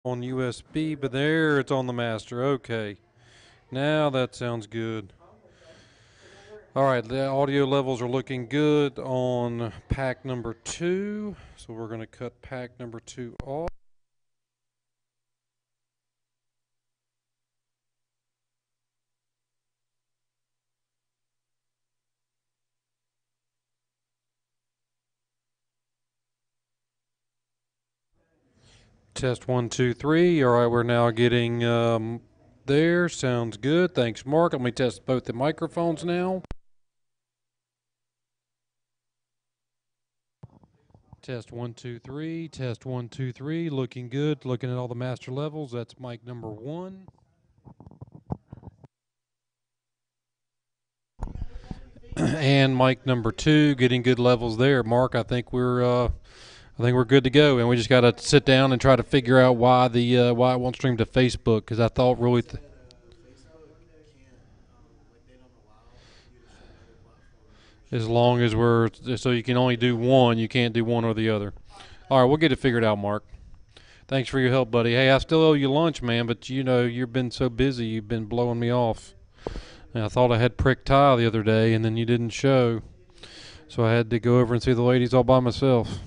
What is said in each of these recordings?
on USB, but there it's on the master. Okay, now that sounds good. All right, the audio levels are looking good on pack number 2, so we're going to cut pack number 2 off. Test 1, 2, 3. All right, we're now getting there. Sounds good. Thanks, Mark. Let me test both the microphones now. Test 1, 2, 3. Test 1, 2, 3. Looking good. Looking at all the master levels. That's mic number 1. And mic number 2. Getting good levels there. Mark, I think we're good to go, and we just got to sit down and try to figure out why it won't stream to Facebook. Because I thought really, as long as we're so you can only do one, you can't do one or the other. All right, we'll get it figured out, Mark. Thanks for your help, buddy. Hey, I still owe you lunch, man, but you've been so busy, you've been blowing me off. And I thought I had prick tie the other day, and then you didn't show, so I had to go over and see the ladies all by myself.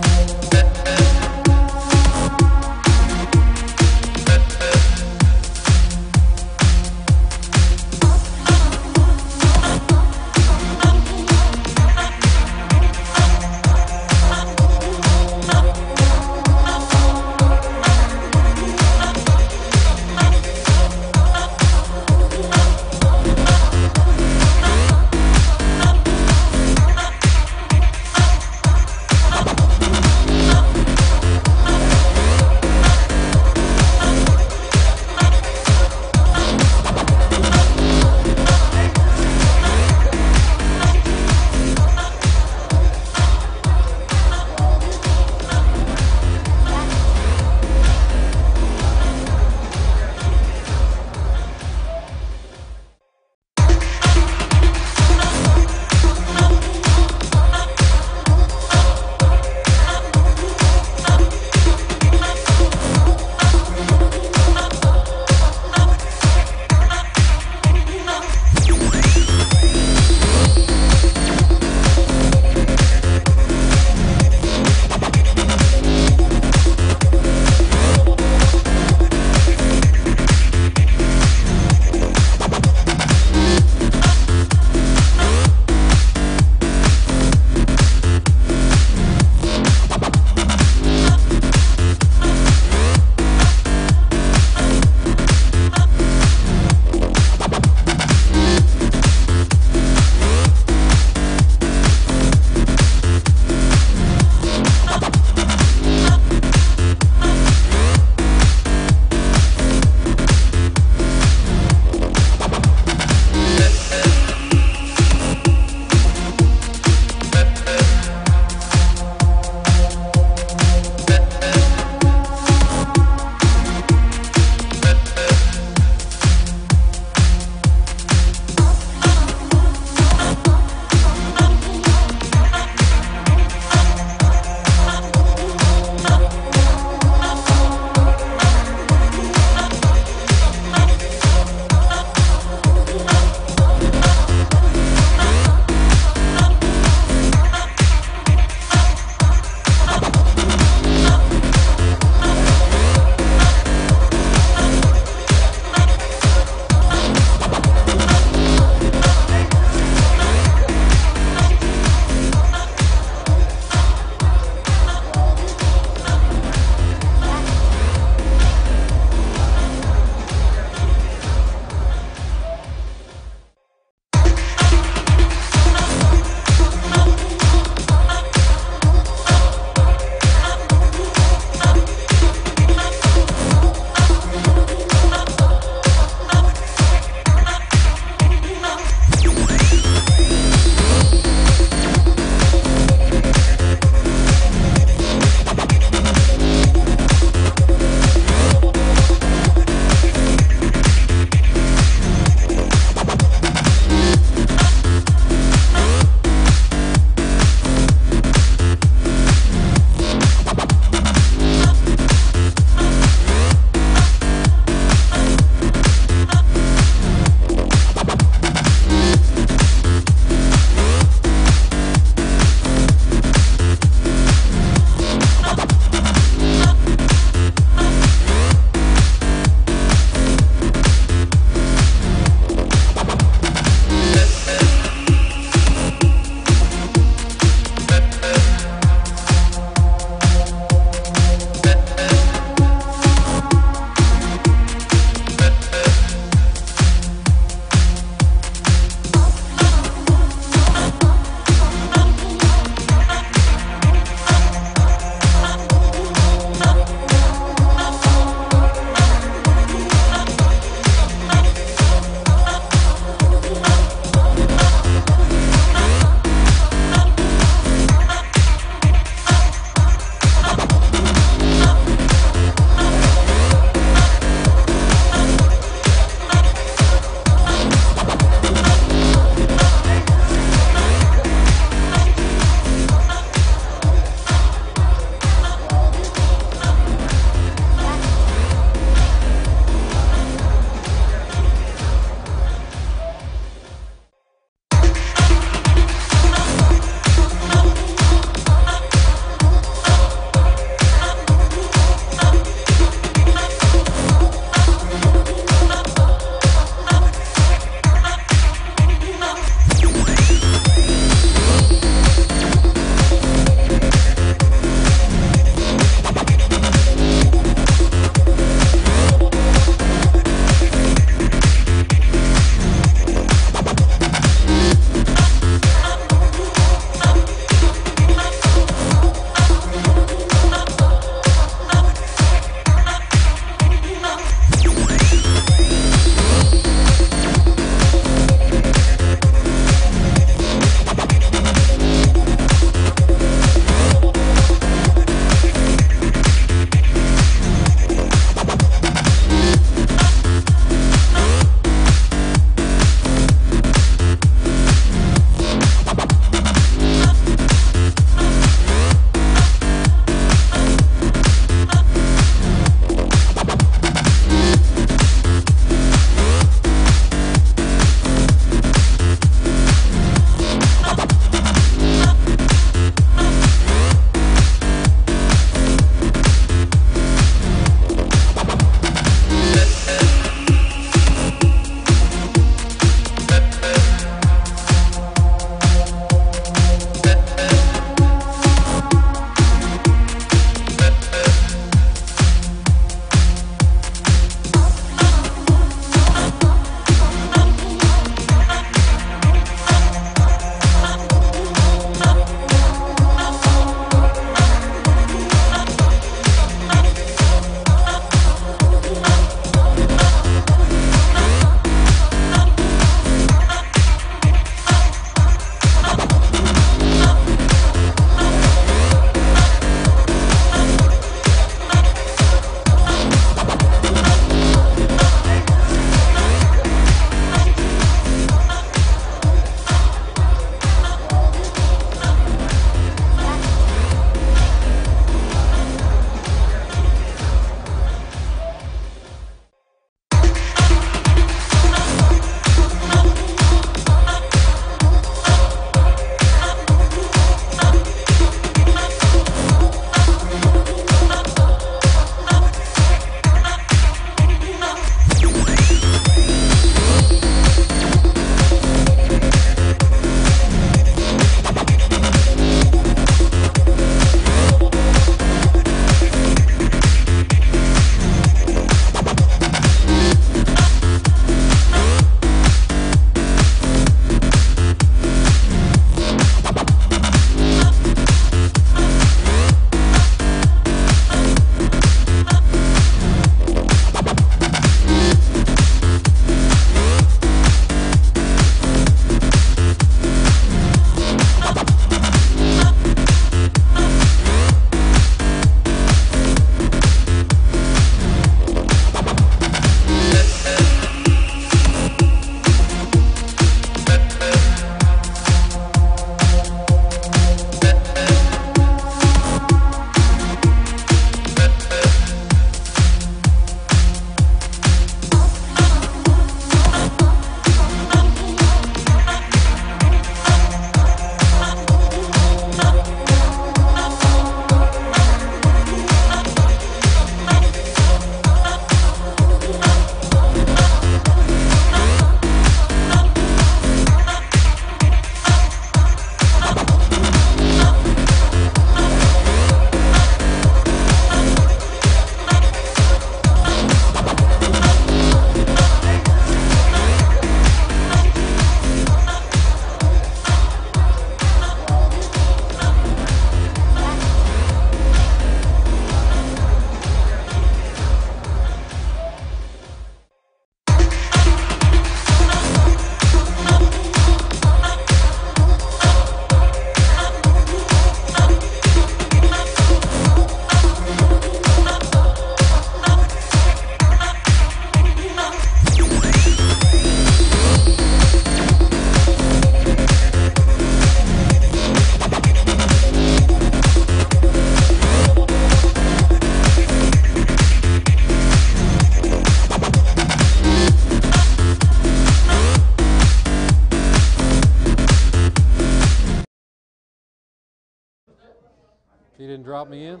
You didn't drop me in?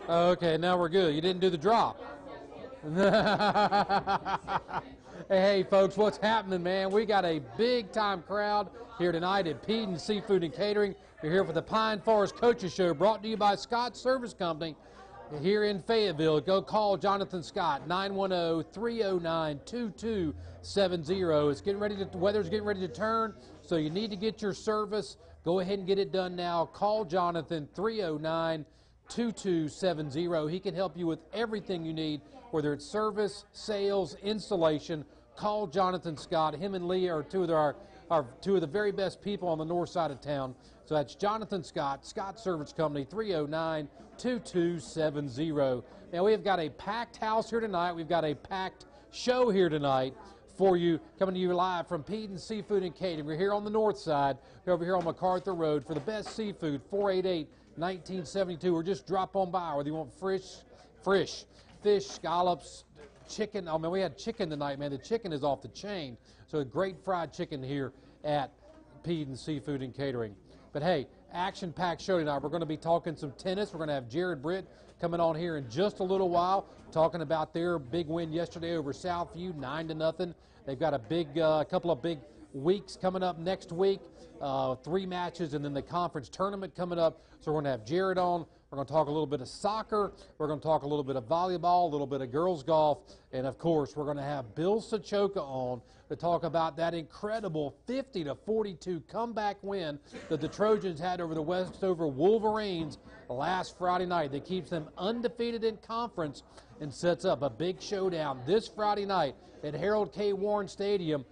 Oh, okay, now we're good. You didn't do the drop. Hey, folks, what's happening, man? We got a big-time crowd here tonight at Peden Seafood and Catering. We're here for the Pine Forest Coaches Show, brought to you by Scott Service Company here in Fayetteville. Go call Jonathan Scott, 910-309-2270. It's getting ready to, the weather's getting ready to turn, so you need to get your service. Go ahead and get it done now. Call Jonathan, 309-2270. He can help you with everything you need, whether it's service, sales, installation. Call Jonathan Scott. Him and Lee are two of the very best people on the north side of town. So that's Jonathan Scott, Scott Service Company, 309-2270. Now we've got a packed house here tonight. We've got a packed show here tonight for you, coming to you live from Peden Seafood and Catering. We're here on the north side. We're over here on MacArthur Road for the best seafood, 488-1972, or just drop on by, whether you want fish, scallops, chicken. Oh man, we had chicken tonight, man. The chicken is off the chain. So great fried chicken here at Peden Seafood and Catering. But hey, action-packed show tonight. We're going to be talking some tennis. We're going to have Jared Britt coming on here in just a little while, talking about their big win yesterday over Southview, 9-0. They've got a big, couple of big weeks coming up next week, 3 matches, and then the conference tournament coming up. So we're going to have Jared on. We're going to talk a little bit of soccer. We're going to talk a little bit of volleyball, a little bit of girls golf, and of course we're going to have Bill Sachoka on to talk about that incredible 50-42 comeback win that the Trojans had over the Westover Wolverines last Friday night. That keeps them undefeated in conference and sets up a big showdown this Friday night at Harold K. Warren Stadium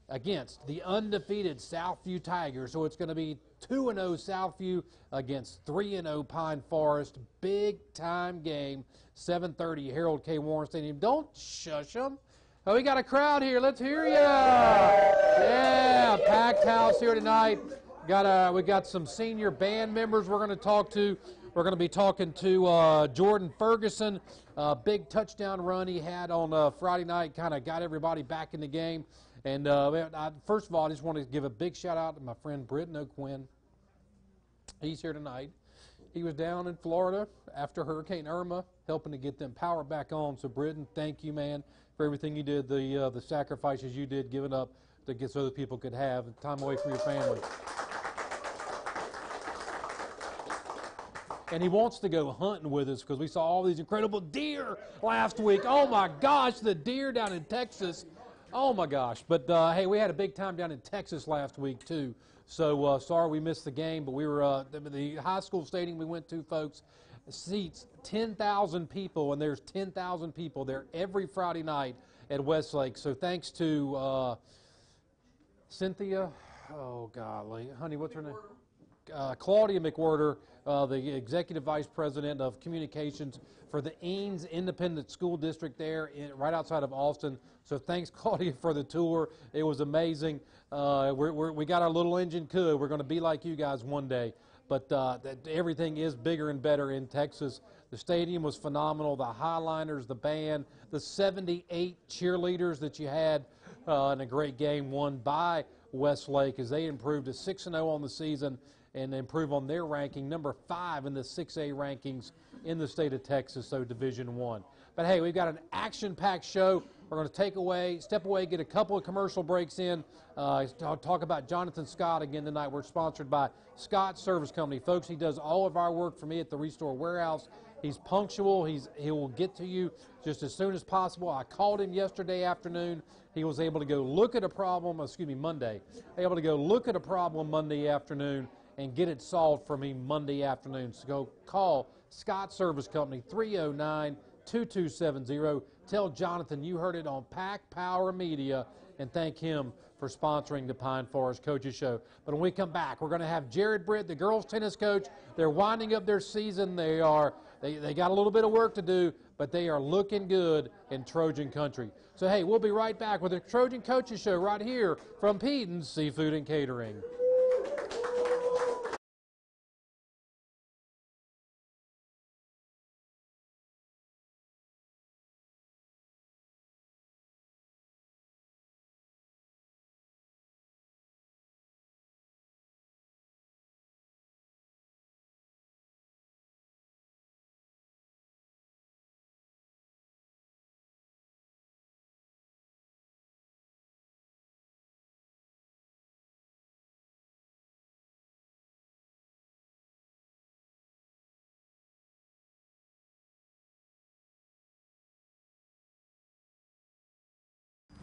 against the undefeated Southview Tigers. So it's going to be 2-0 Southview against 3-0 Pine Forest. Big time game, 7:30 Harold K. Warren Stadium. Don't shush them. Oh, we got a crowd here. Let's hear ya. Yeah, packed house here tonight. We got some senior band members we're going to talk to. We're going to be talking to Jordan Ferguson. Big touchdown run he had on Friday night, kind of got everybody back in the game. And first of all, I just want to give a big shout out to my friend Britton O'Quinn. He's here tonight. He was down in Florida after Hurricane Irma, helping to get them power back on. So Britton, thank you, man, for everything you did, the sacrifices you did, giving up to get so other people could have time away from your family. And he wants to go hunting with us because we saw all these incredible deer last week. Oh my gosh, the deer down in Texas. Oh my gosh. But hey, we had a big time down in Texas last week too. So sorry we missed the game, but we were the high school stadium we went to, folks, seats 10,000 people, and there's 10,000 people there every Friday night at Westlake. So thanks to Cynthia, oh golly, honey, what's her name? Claudia McWhirter, the Executive Vice President of Communications for the Eanes Independent School District there right outside of Austin. So thanks, Claudia, for the tour. It was amazing. We got our little engine could. We're going to be like you guys one day. But everything is bigger and better in Texas. The stadium was phenomenal. The Highliners, the band, the 78 cheerleaders that you had in a great game won by Westlake as they improved to 6-0 on the season and improve on their ranking, number 5 in the 6A rankings in the state of Texas, so Division I. But hey, we've got an action-packed show. We're going to step away, get a couple of commercial breaks in, talk about Jonathan Scott again tonight. We're sponsored by Scott Service Company. Folks, he does all of our work for me at the Restore Warehouse. He's punctual. He will get to you just as soon as possible. I called him yesterday afternoon. He was able to go look at a problem, Monday. Able to go look at a problem Monday afternoon and get it solved for me Monday afternoon. So go call Scott Service Company, 309-2270. Tell Jonathan you heard it on Pack Power Media, and thank him for sponsoring the Pine Forest Coaches Show. But when we come back, we're going to have Jared Britt, the girls tennis coach. They're winding up their season. They got a little bit of work to do, but they are looking good in Trojan country. So hey, we'll be right back with the Trojan Coaches Show right here from Peden Seafood and Catering.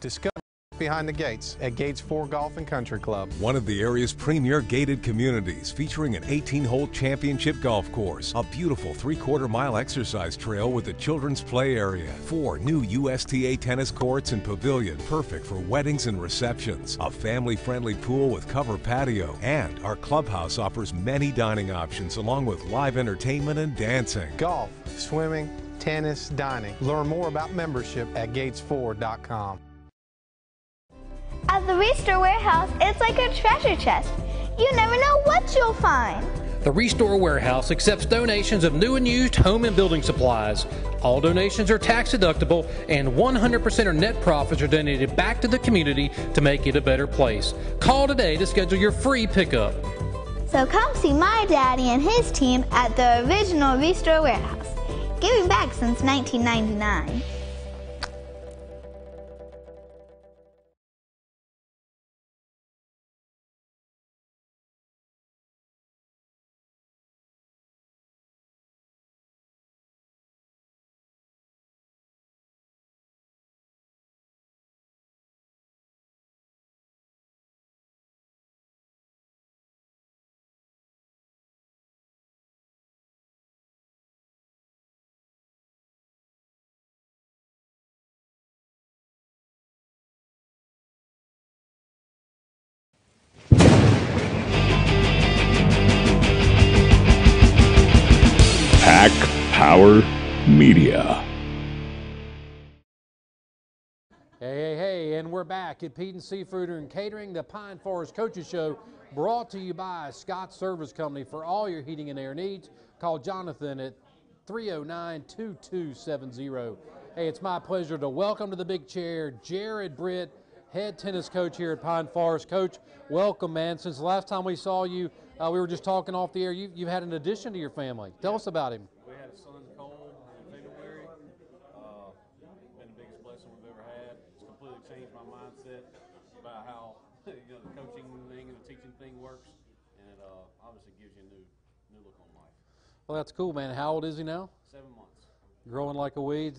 Discover behind the gates at Gates 4 Golf and Country Club. One of the area's premier gated communities, featuring an 18-hole championship golf course, a beautiful 3/4-mile exercise trail with a children's play area, 4 new USTA tennis courts and pavilion, perfect for weddings and receptions, a family-friendly pool with cover patio, and our clubhouse offers many dining options along with live entertainment and dancing. Golf, swimming, tennis, dining. Learn more about membership at gates4.com. At the Restore Warehouse, it's like a treasure chest. You never know what you'll find. The Restore Warehouse accepts donations of new and used home and building supplies. All donations are tax deductible, and 100% of net profits are donated back to the community to make it a better place. Call today to schedule your free pickup. So come see my daddy and his team at the original Restore Warehouse, giving back since 1999. Pack Power Media. Hey, and we're back at Peden Seafood and Catering, the Pine Forest Coaches Show, brought to you by Scott Service Company. For all your heating and air needs, call Jonathan at 309-2270. Hey, it's my pleasure to welcome to the big chair Jared Britt, head tennis coach here at Pine Forest. Coach, welcome, man. Since the last time we saw you, we were just talking off the air. You've had an addition to your family. Tell us about him. We had a son, Cole, in February. Been the biggest blessing we've ever had. It's completely changed my mindset about how the coaching thing and the teaching thing works, and it obviously gives you a new look on life. Well, that's cool, man. How old is he now? 7 months. Growing like a weed,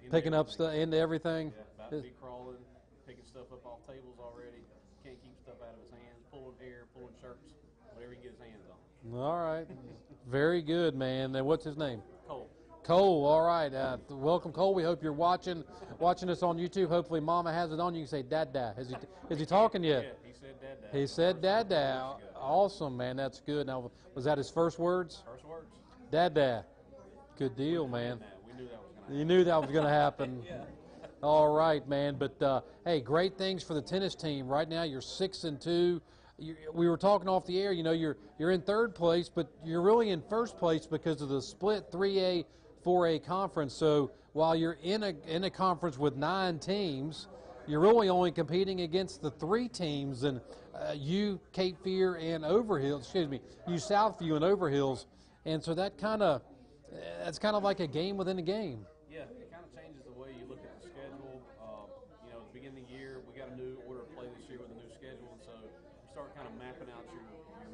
picking up stuff into everything. Yeah, about to be crawling, picking stuff up off tables already. Can't keep stuff out of his hands, pulling hair, pulling shirts, whatever he can get his hands on. All right. Very good, man. And what's his name? Cole. Cole, all right. Welcome, Cole. We hope you're watching us on YouTube. Hopefully Mama has it on. You can say Dad. Is he talking yet? Yeah, he said Dad. He said Dad. Awesome, man. That's good. Now, was that his first words? First words. Dad. Good deal, man. We knew that was going to happen. You knew that was going to happen. Yeah. All right, man. But, hey, great things for the tennis team. Right now you're 6-2. We were talking off the air, you're in third place, but you're really in first place because of the split 3A, 4A conference. So while you're in a conference with 9 teams, you're really only competing against the 3 teams, and you, Cape Fear, and Overhills, you Southview and Overhills, and so that's kind of like a game within a game. Yeah, it kind of changes the way you look at the schedule. At the beginning of the year, we got a new order of play this year with a new schedule, and so you start kind of mapping out your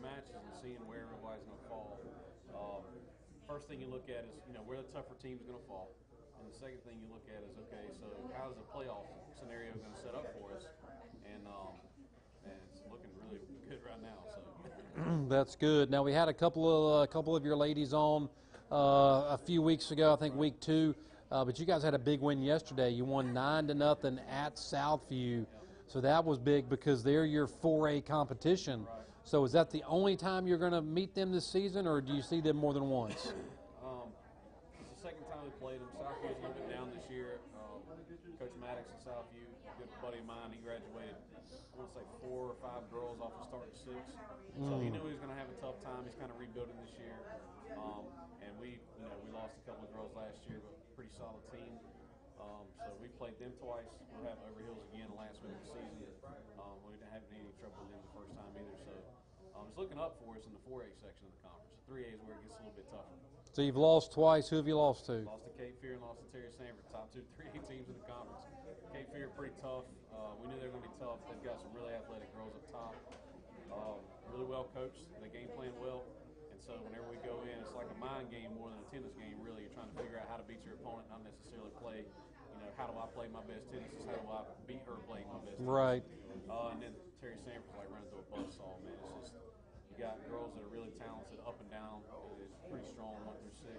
matches and seeing where everybody's going to fall. First thing you look at is, where the tougher team's going to fall. And the second thing you look at is, okay, so how's the playoff scenario going to set up for us? And it's looking really good right now. So that's good. Now we had a couple of your ladies on a few weeks ago, I think week 2, but you guys had a big win yesterday. You won 9-0 at Southview, so that was big because they're your 4A competition. Right. So is that the only time you're going to meet them this season, or do you see them more than once? It's the second time we played them. Southview's a little bit down this year. Coach Maddox in Southview, a good buddy of mine, he graduated, I want to say 4 or 5 girls off the starting 6. So he knew he was going to have a tough time. He's kind of rebuilding this year. And we lost a couple of girls last year, but pretty solid team. So we played them twice. We'll have Overhills again last week of the season. We didn't have any trouble with them the first time either. So it's looking up for us in the 4A section of the conference. 3A is where it gets a little bit tougher. So you've lost twice. Who have you lost to? Lost to Cape Fear and lost to Terry Sanford, top 2 3A teams in the conference. Cape Fear pretty tough. We knew they were going to be tough. They've got some really athletic girls up top. Really well coached. They game plan well. And so whenever we go in, it's like a mind game more than a tennis game, really. You're trying to figure out how to beat your opponent, not necessarily play, how do I play my best tennis? Is how do I beat her playing my best tennis? Right. And then Terry Sanford's like running through a buzzsaw, man. It's just, you got girls that are really talented up and down. It's pretty strong 1 through 6.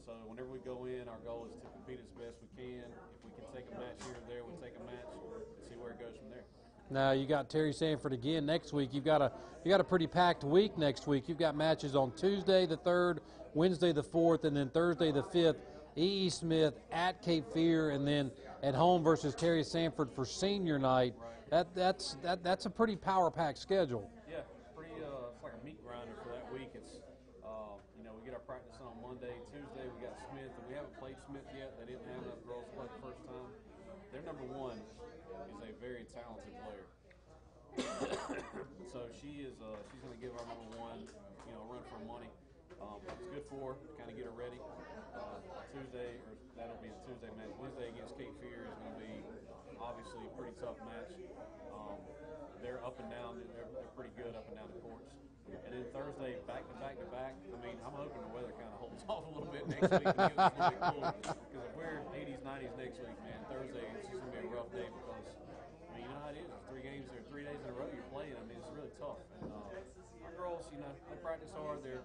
So whenever we go in, our goal is to compete as best we can. If we can take a match here or there, we take a match and see where it goes from there. Now you got Terry Sanford again next week. You got a pretty packed week next week. You've got matches on Tuesday the 3rd, Wednesday the 4th, and then Thursday the 5th. E.E. Smith at Cape Fear, and then at home versus Terry Sanford for senior night. That's a pretty power-packed schedule. Yeah, pretty. It's like a meat grinder for that week. It's we get our practice on Monday, Tuesday. We got Smith, and we haven't played Smith yet. They didn't have enough girls to play the first time. Their number one is a very talented player. So she's going to give our number one, a run for money. It's good for her, kind of get her ready. Tuesday, or that'll be a Tuesday match. Wednesday against Cape Fear is going to be obviously a pretty tough match. They're up and down. They're pretty good up and down the courts. And then Thursday, back to back to back. I mean, I'm hoping the weather kind of holds off a little bit next week and gets a little bit cooler. Because if we're 80s, 90s next week, man, Thursday it's just going to be a rough day because, I mean, you know how it is. It's 3 games or 3 days in a row you're playing. I mean, it's really tough. And our girls, they practice hard. They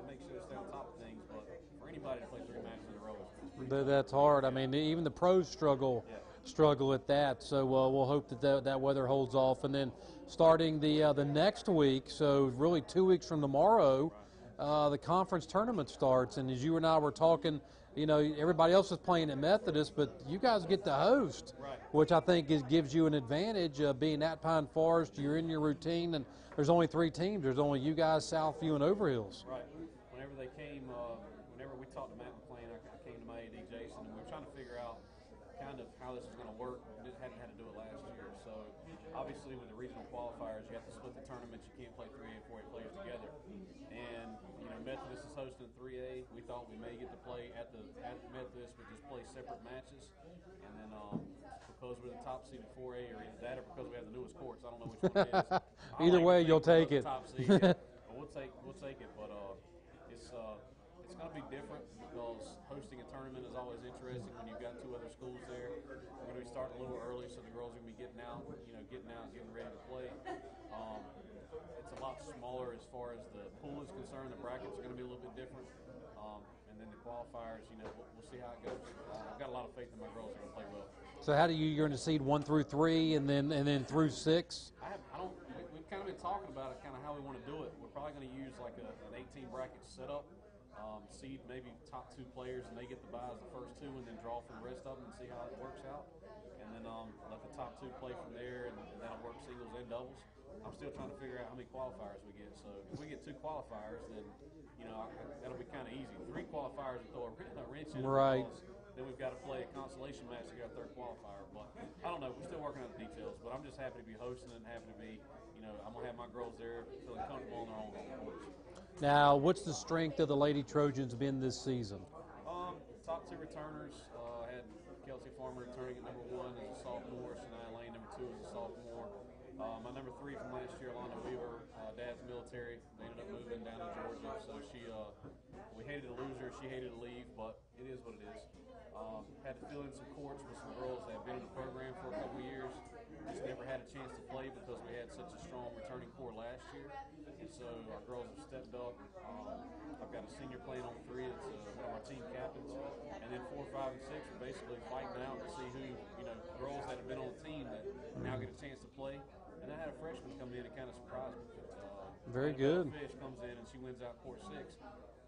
make sure they stay on top of things. But for anybody to play 3 matches in a row, it's pretty That's hard. I mean, even the pros struggle at that. So we'll hope that weather holds off. And then starting the next week, so really 2 weeks from tomorrow, the conference tournament starts. And as you and I were talking, everybody else is playing at Methodist, but you guys get to host, which I think gives you an advantage. Being at Pine Forest, you're in your routine, and there's only 3 teams. There's only you guys, Southview, and Overhills. Right. Whenever they came, whenever we talked to Matt McLean, I came to my AD Jason, and we were trying to figure out kind of how this is going to work. We just hadn't had to do it last year. So obviously with the regional qualifiers, you have to split the tournaments. You can't play 3A and 4A players together. And Methodist is hosting 3A. We thought we may get to play at Methodist, but just play separate matches. And then because we're the top seed in 4A, or either that or because we have the newest courts, I don't know which one it is. Either way, you'll take it. Top seed, yeah. But we'll take it. But it's going to be different because hosting a tournament is always interesting when you've got 2 other schools there. We're going to be starting a little early, so the girls are going to be getting out, getting ready to play. It's a lot smaller as far as the pool is concerned. The brackets are going to be a little bit different. And then the qualifiers, we'll see how it goes. I've got a lot of faith in my girls are going to play well. So how do you're going to seed 1 through 3 and then through 6? We've kind of been talking about it, kind of how we want to do it. We're probably going to use like an 18 bracket setup. Seed maybe top 2 players, and they get the buys the first 2, and then draw from the rest of them and see how it works out. And then let the top 2 play from there, and that'll work singles and doubles. I'm still trying to figure out how many qualifiers we get. So if we get 2 qualifiers, then that'll be kind of easy. 3 qualifiers would throw a wrench in it. Right. Then we've got to play a consolation match to get our 3rd qualifier. But I don't know. We're still working on the details. But I'm just happy to be hosting and happy to be, I'm going to have my girls there feeling comfortable on their own home courts. Now, what's the strength of the Lady Trojans been this season? Top 2 returners. I had Kelsey Farmer returning at number 1 as a sophomore, Shania Lane number 2 as a sophomore. My number 3 from last year, Alana Weaver, dad's military. They ended up moving down to Georgia, so we hated to lose her. She hated to leave, but it is what it is. Had to fill in some courts with some girls that have been in the program for a couple of years. Just never had a chance to play because we had such a strong returning core last year. And so our girls have stepped up. I've got a senior playing on 3 that's one of our team captains. And then 4, 5, and 6 are basically fighting out to see who, girls that have been on the team that now get a chance to play. And I had a freshman come in and kind of surprised me. Very good. Fish comes in and she wins out court 6.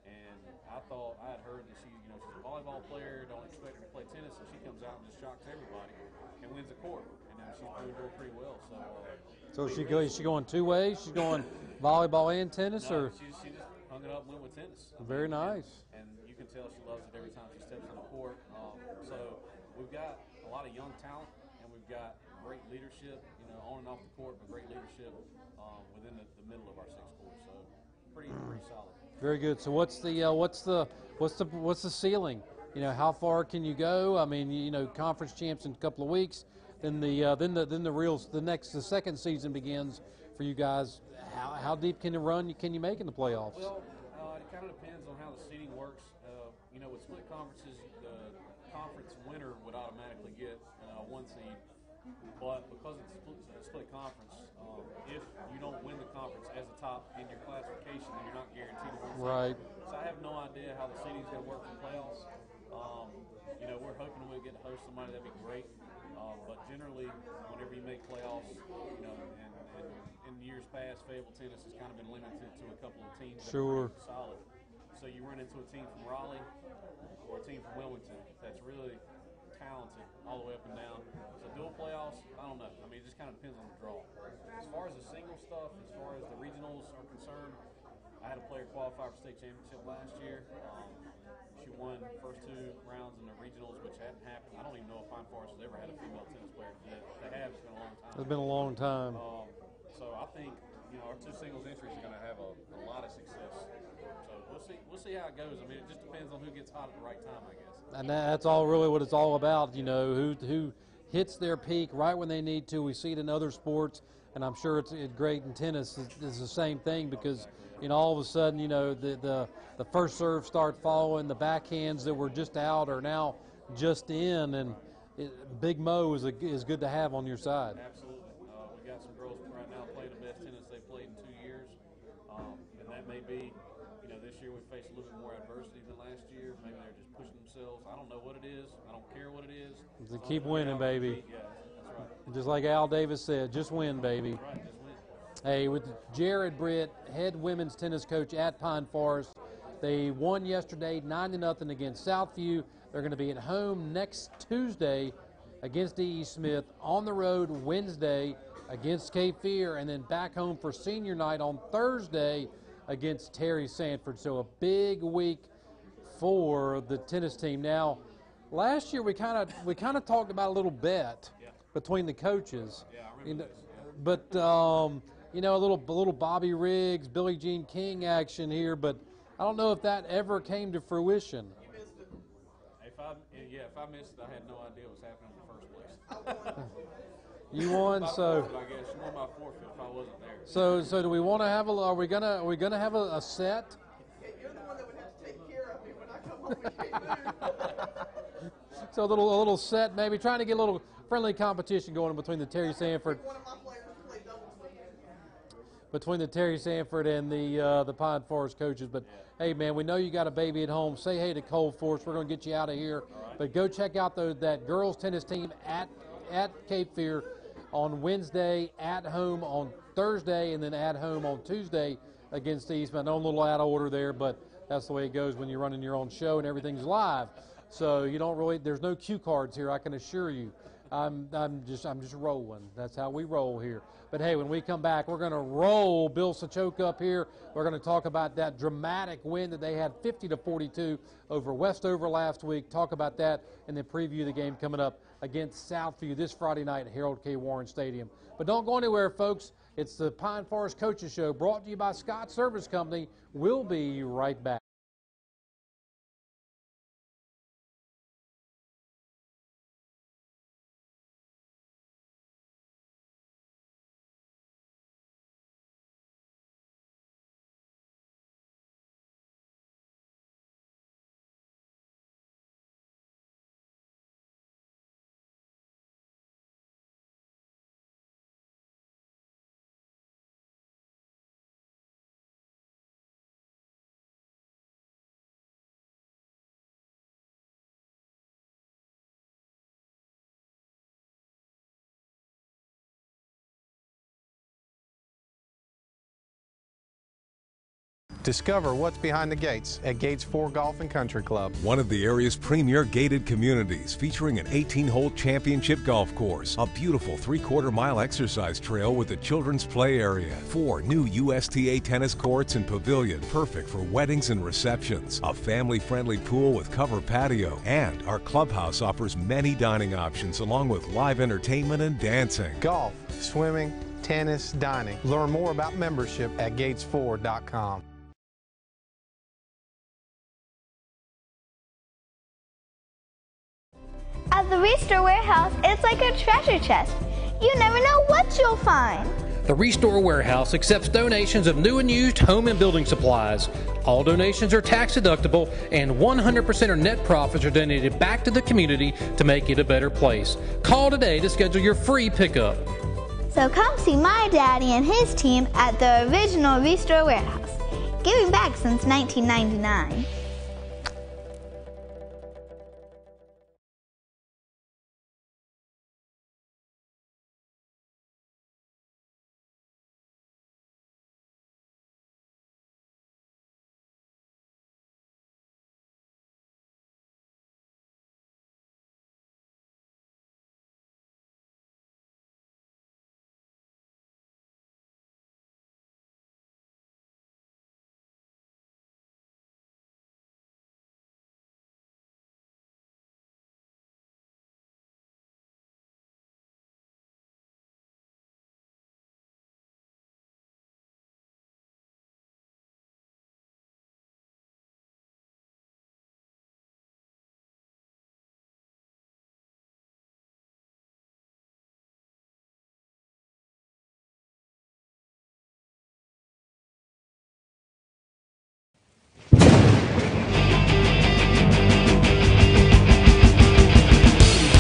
And I thought, I had heard that she's a volleyball player, don't expect her to play tennis, and she comes out and just shocks everybody and wins the court. And she's doing pretty well. So is she going 2 ways? She's going volleyball and tennis, no, or she just hung it up and went with tennis. Very nice. And you can tell she loves it every time she steps on the court. So we've got a lot of young talent, and we've got great leadership, on and off the court, but great leadership within the middle of our 6 courts. So pretty solid. Very good. So what's the ceiling? How far can you go? I mean, conference champs in a couple of weeks. Then the second season begins for you guys. How deep can you make in the playoffs? Well, it kind of depends on how the seeding works. With split conferences, the conference 1 seed. But because it's a split conference, if you don't win the conference as a top in your classification, then you're not guaranteed a 1 seed. Right. So I have no idea how the seeding is going to work for playoffs. You know, we're hoping we'll get to host somebody. That'd be great. But generally, whenever you make playoffs, you know, and in years past, Fayetteville tennis has kind of been limited to a couple of teams that Sure. are solid. So you run into a team from Raleigh or a team from Wilmington that's really talented all the way up and down. So dual playoffs, I don't know. I mean, it just kind of depends on the draw. As far as the single stuff, as far as the regionals are concerned, I had a player qualify for state championship last year. She won the first 2 rounds in the regionals, which hadn't happened. I don't even know if Pine Forest has ever had a female tennis player do that. If they have, it's been a long time. It's been a long time. So I think, you know, our 2 singles entries are going to have a lot of success. So we'll see how it goes. I mean, it just depends on who gets hot at the right time, I guess. And that's all really what it's all about, you know, who hits their peak right when they need to. We see it in other sports, and I'm sure it's great in tennis. It's the same thing because, you know, all of a sudden, you know, the first serve start following, the backhands that were just out are now just in, and Big Mo is good to have on your side. Absolutely. We got some girls right now playing the best tennis they've played in 2 years, and that may be, you know, this year we faced a little bit more adversity than last year. Maybe they're just pushing themselves. I don't know what it is. I don't care what it is. To keep winning, baby. Yeah, that's right. Just like Al Davis said, just win, baby. That's right, just win. Hey, with Jared Britt, head women's tennis coach at Pine Forest, they won yesterday 9-0 against Southview. They're going to be at home next Tuesday against E.E. Smith, on the road Wednesday against Cape Fear, and then back home for senior night on Thursday against Terry Sanford. So a big week for the tennis team. Now, last year we kind of talked about a little bet between the coaches. Yeah, I remember this. But you know, a little Bobby Riggs, Billie Jean King action here, but I don't know if that ever came to fruition. If I missed it, I had no idea what was happening in the first place. You won, so I guess you won by forfeit if I wasn't there. so do we want to have are we gonna have a set? You're the one that would have to take care of me when I come home and can't move. So a little set, maybe trying to get a little friendly competition going between the Terry Sanford. One of my players to play doubles with me. Between the Terry Sanford and the Pine Forest coaches. But hey, man, we know you got a baby at home. Say hey to Cold Forest. We're going to get you out of here. But go check out that girls tennis team at Cape Fear on Wednesday, at home on Thursday, and then at home on Tuesday against Eastman. I know a little out of order there, but that's the way it goes when you're running your own show and everything's live. So you don't really, there's no cue cards here, I can assure you. I'm just rolling. That's how we roll here. But hey, when we come back, we're going to roll Bill Sachoke up here. We're going to talk about that dramatic win that they had 50-42 over Westover last week. Talk about that and then preview the game coming up against Southview this Friday night at Harold K. Warren Stadium. But don't go anywhere, folks. It's the Pine Forest Coaches Show brought to you by Scott Service Company. We'll be right back. Discover what's behind the gates at Gates 4 Golf and Country Club. One of the area's premier gated communities, featuring an 18-hole championship golf course, a beautiful 3/4-mile exercise trail with a children's play area, 4 new USTA tennis courts and pavilion, perfect for weddings and receptions, a family-friendly pool with covered patio, and our clubhouse offers many dining options along with live entertainment and dancing. Golf, swimming, tennis, dining. Learn more about membership at gates4.com. At the ReStore Warehouse, it's like a treasure chest. You never know what you'll find. The Restore Warehouse accepts donations of new and used home and building supplies. All donations are tax deductible, and 100% of net profits are donated back to the community to make it a better place. Call today to schedule your free pickup. So come see my daddy and his team at the original Restore Warehouse, giving back since 1999.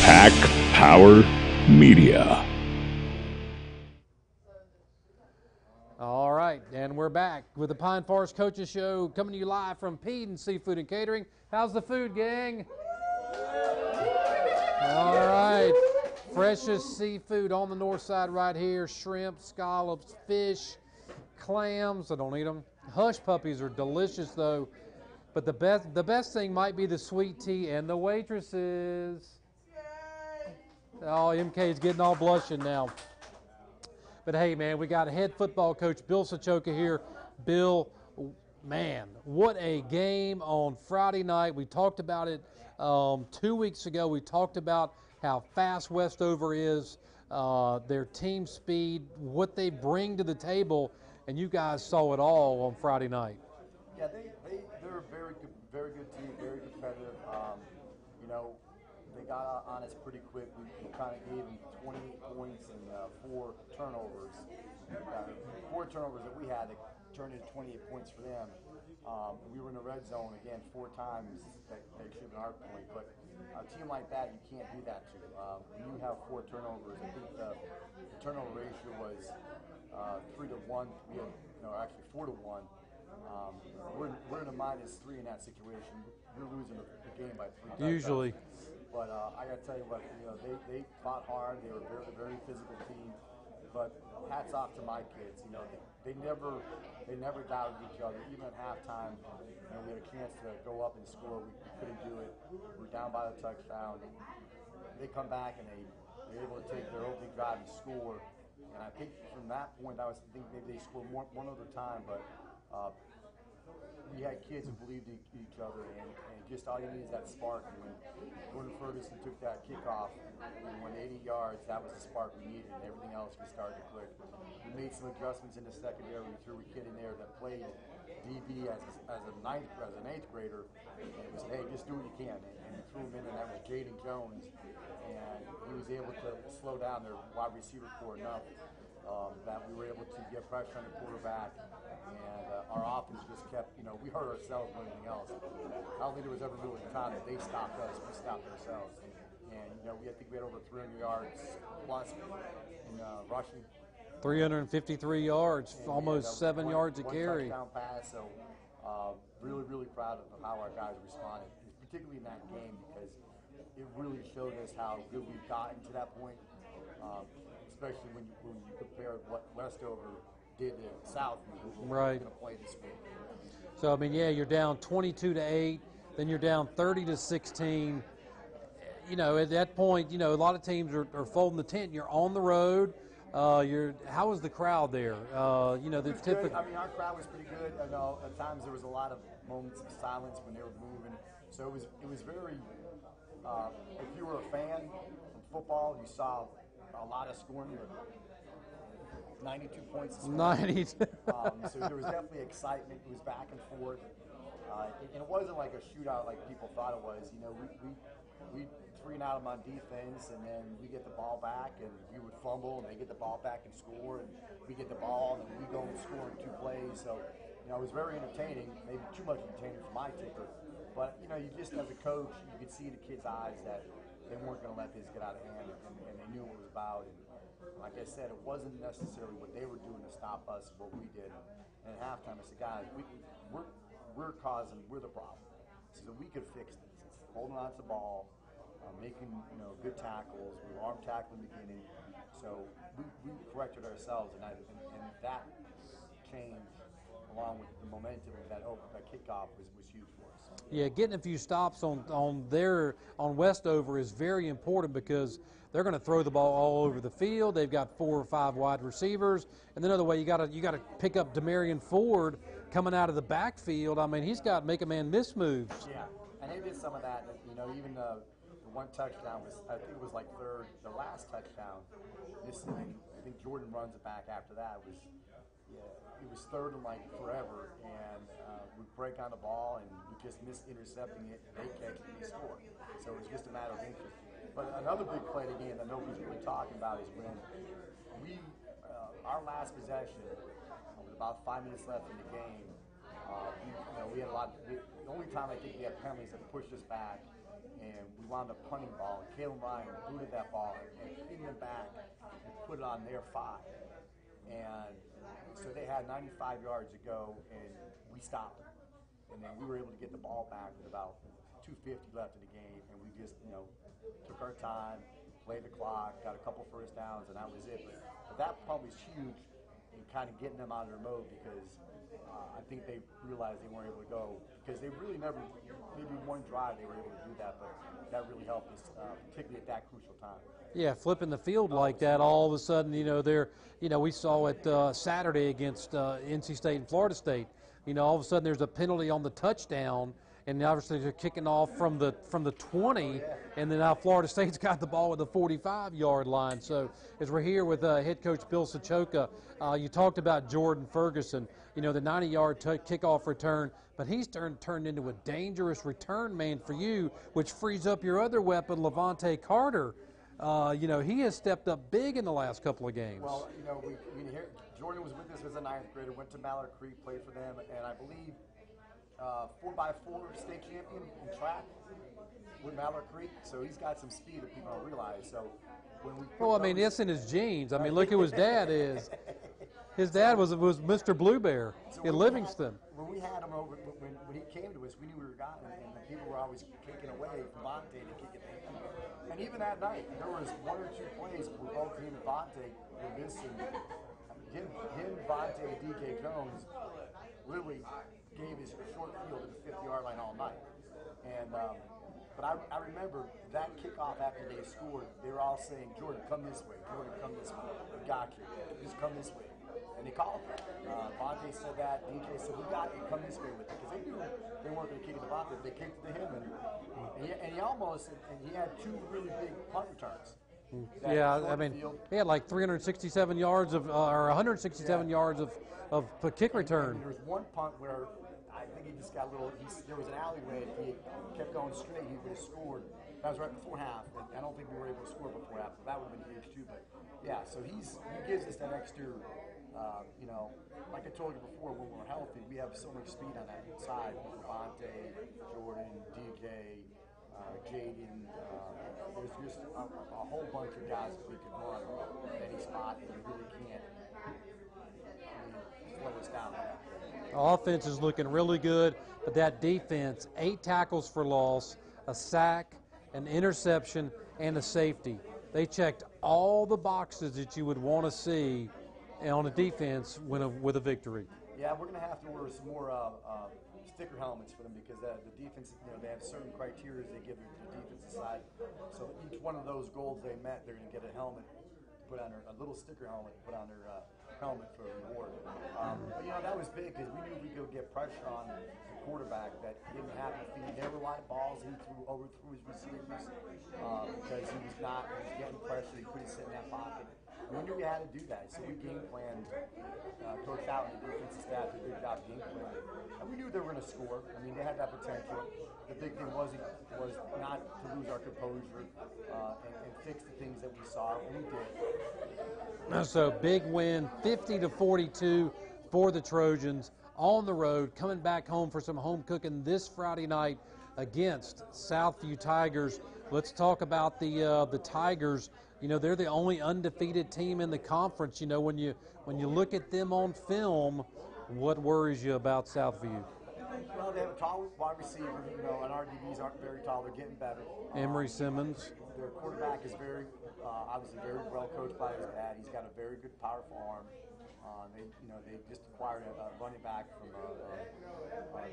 Pack Power Media. All right, and we're back with the Pine Forest Coaches Show, coming to you live from Peden Seafood and Catering. How's the food, gang? All right, freshest seafood on the north side right here. Shrimp, scallops, fish, clams. I don't eat them. Hush puppies are delicious though, but the best thing might be the sweet tea and the waitresses. Oh, MK's getting all blushing now. But hey, man, we got head football coach Bill Sochoka here. Bill, man, what a game on Friday night. We talked about it 2 weeks ago. We talked about how fast Westover is, their team speed, what they bring to the table, and you guys saw it all on Friday night. Yeah, they're a very good team, very competitive. You know, they got on us pretty quick. We kind of gave them 28 points and 4 turnovers. 4 turnovers that we had that turned into 28 points for them. We were in the red zone again 4 times that should have been our point. But a team like that, you can't do that to. When you have 4 turnovers, I think the turnover ratio was 3 to 1. We had, actually 4 to 1. We're in a -3 in that situation. You're losing the game by 3 touchdowns. Usually. But I got to tell you what, they fought hard. They were a very physical team. But hats off to my kids. They never doubted each other. Even at halftime, we had a chance to go up and score. We couldn't do it. We're down by the touchdown. They come back and they're able to take their opening drive and score. And I think from that point, I was thinking maybe they scored one other time, but we had kids who believed in each other, and just all you need is that spark. And when Gordon Ferguson took that kickoff and went 80 yards, that was the spark we needed, and everything else just started to click. We made some adjustments in the secondary. We threw a kid in there that played DB as an eighth grader, and we said, hey, just do what you can. And we threw him in, and that was Jaden Jones, and he was able to slow down their wide receiver core enough that we were able to get pressure on the quarterback, and our offense just kept, we hurt ourselves more than anything else. I don't think there was ever really a time that they stopped us, we stopped ourselves. And, I think we had over 300 yards plus in rushing. 353 yards, and almost 7 yards a carry. Touchdown pass, so really proud of how our guys responded, particularly in that game, because it really showed us how good we've gotten to that point. Especially when you compare what Westover did to South, who were going to play this week. So, you're down 22-8, then you're down 30-16. At that point, a lot of teams are folding the tent. You're on the road. How was the crowd there? The typical. Our crowd was pretty good. I know at times there was a lot of moments of silence when they were moving. So it was very. If you were a fan of football, you saw a lot of scoring, but 92 points of scoring. So there was definitely excitement. It was back and forth. And it wasn't like a shootout like people thought it was. We 3 and out of 'em on defense, and then we get the ball back, and we would fumble, and they get the ball back and score, and we get the ball, and then we go and score in 2 plays. So, it was very entertaining, maybe too much entertaining for my ticker. But, you just as a coach, you could see the kids' eyes that they weren't going to let this get out of hand, and they knew what it was about. And like I said, it wasn't necessarily what they were doing to stop us, what we did. And at halftime, I said, guys, we're the problem. So we could fix this. It's holding on to the ball, making good tackles. We arm tackle in the beginning, so we corrected ourselves, and that change, along with the momentum of that kickoff, was huge for us. Yeah, getting a few stops on Westover is very important because they're going to throw the ball all over the field. They've got 4 or 5 wide receivers, and another way you got to pick up Demarion Ford coming out of the backfield. I mean, he's got to make a man miss moves. Yeah, and they did some of that. Even the one touchdown was, I think it was like third. The last touchdown, I think Jordan runs it back after that. It was third and like forever, and we break on the ball, and we just miss intercepting it, and they catch it, and they score. So it was just a matter of interest. But another big play of the game that nobody's really talking about is when our last possession, with about 5 minutes left in the game, we had a lot. The only time I think we had penalties that pushed us back, and we wound up punting the ball, and Caleb Ryan booted that ball and in the back and put it on their 5. And so they had 95 yards to go, and we stopped them. And then we were able to get the ball back with about 2:50 left in the game, and we just, took our time, played the clock, got a couple first downs, and that was it. But that punt was huge in kind of getting them out of their mode, because I think they realized they weren't able to go, because they really never, maybe one drive they were able to do that, but that really helped us, particularly at that crucial time. Yeah, flipping the field like that, all of a sudden, we saw it Saturday against NC State and Florida State. All of a sudden there's a penalty on the touchdown, and obviously they're kicking off from the 20, and then now Florida State's got the ball at the 45-yard line. So as we're here with head coach Bill Sochoka, you talked about Jordan Ferguson, the 90-yard kickoff return, but he's turned into a dangerous return man for you, which frees up your other weapon, Levante Carter. He has stepped up big in the last couple of games. Well, Jordan was with us as a 9th grader, went to Mallard Creek, played for them, and I believe 4x4 state champion in track with Mallard Creek. So he's got some speed that people don't realize. So when we it's in his genes. I mean, look who his dad is. His dad was Mr. Blue Bear in Livingston. When we had him over, when he came to us, we knew we were gotten, and the people were always kicking away from Vontae to kick it to him. And even that night, there was 1 or 2 plays where both him and Vontae were missing. Him, Vontae, and DK Jones literally gave his short field at the 50-yard line all night. And but I remember that kickoff after they scored, they were all saying, "Jordan, come this way. Jordan, come this way. We got you. Just come this way." And they called it. Vontae said that. DK said, "We got you. Come this way with it." Because they knew they weren't going to kick it to Vontae. They kicked it to him. And he almost, and he had 2 really big punt returns. Yeah, I mean, he had like 367 yards or 167 yards of kick return. There was one punt where I think he just got a little. There was an alleyway. If he kept going straight, he would have scored. That was right before half. I don't think we were able to score before half. But that would have been huge too. But yeah, so he gives us that extra. Like I told you before, when we're healthy, we have so much speed on that side. Levante, Jordan, DK. Jaden, there's just a whole bunch of guys that we could run at any spot, and you really can't slow us down. Offense is looking really good, but that defense, 8 tackles for loss, a sack, an interception, and a safety. They checked all the boxes that you would want to see on a defense with a victory. Yeah, we're going to have to order some more sticker helmets for them, because the defense, they have certain criteria they give the defensive side. So each one of those goals they met, they're going to get a helmet to put on a little sticker helmet to put on their helmet for a reward. But that was big, because we knew we could get pressure on the quarterback that he didn't have to feed. There were a lot of balls he overthrew his receivers because he was getting pressure. He couldn't sit in that pocket. We knew we had to do that, so we game planned. Coach Out and the defensive staff did a good job game planning, and we knew they were going to score. I mean, they had that potential. The big thing was not to lose our composure and fix the things that we saw, and we did. So big win, 50-42 for the Trojans on the road, coming back home for some home cooking this Friday night against Southview Tigers. Let's talk about the Tigers. You know, they're the only undefeated team in the conference. You know, when you look at them on film, what worries you about Southview? Well, they have a tall wide receiver, you know, and our DBs aren't very tall. They're getting better. Emory Simmons. Their quarterback is obviously very well coached by his dad. He's got a very good, powerful arm. They just acquired a running back from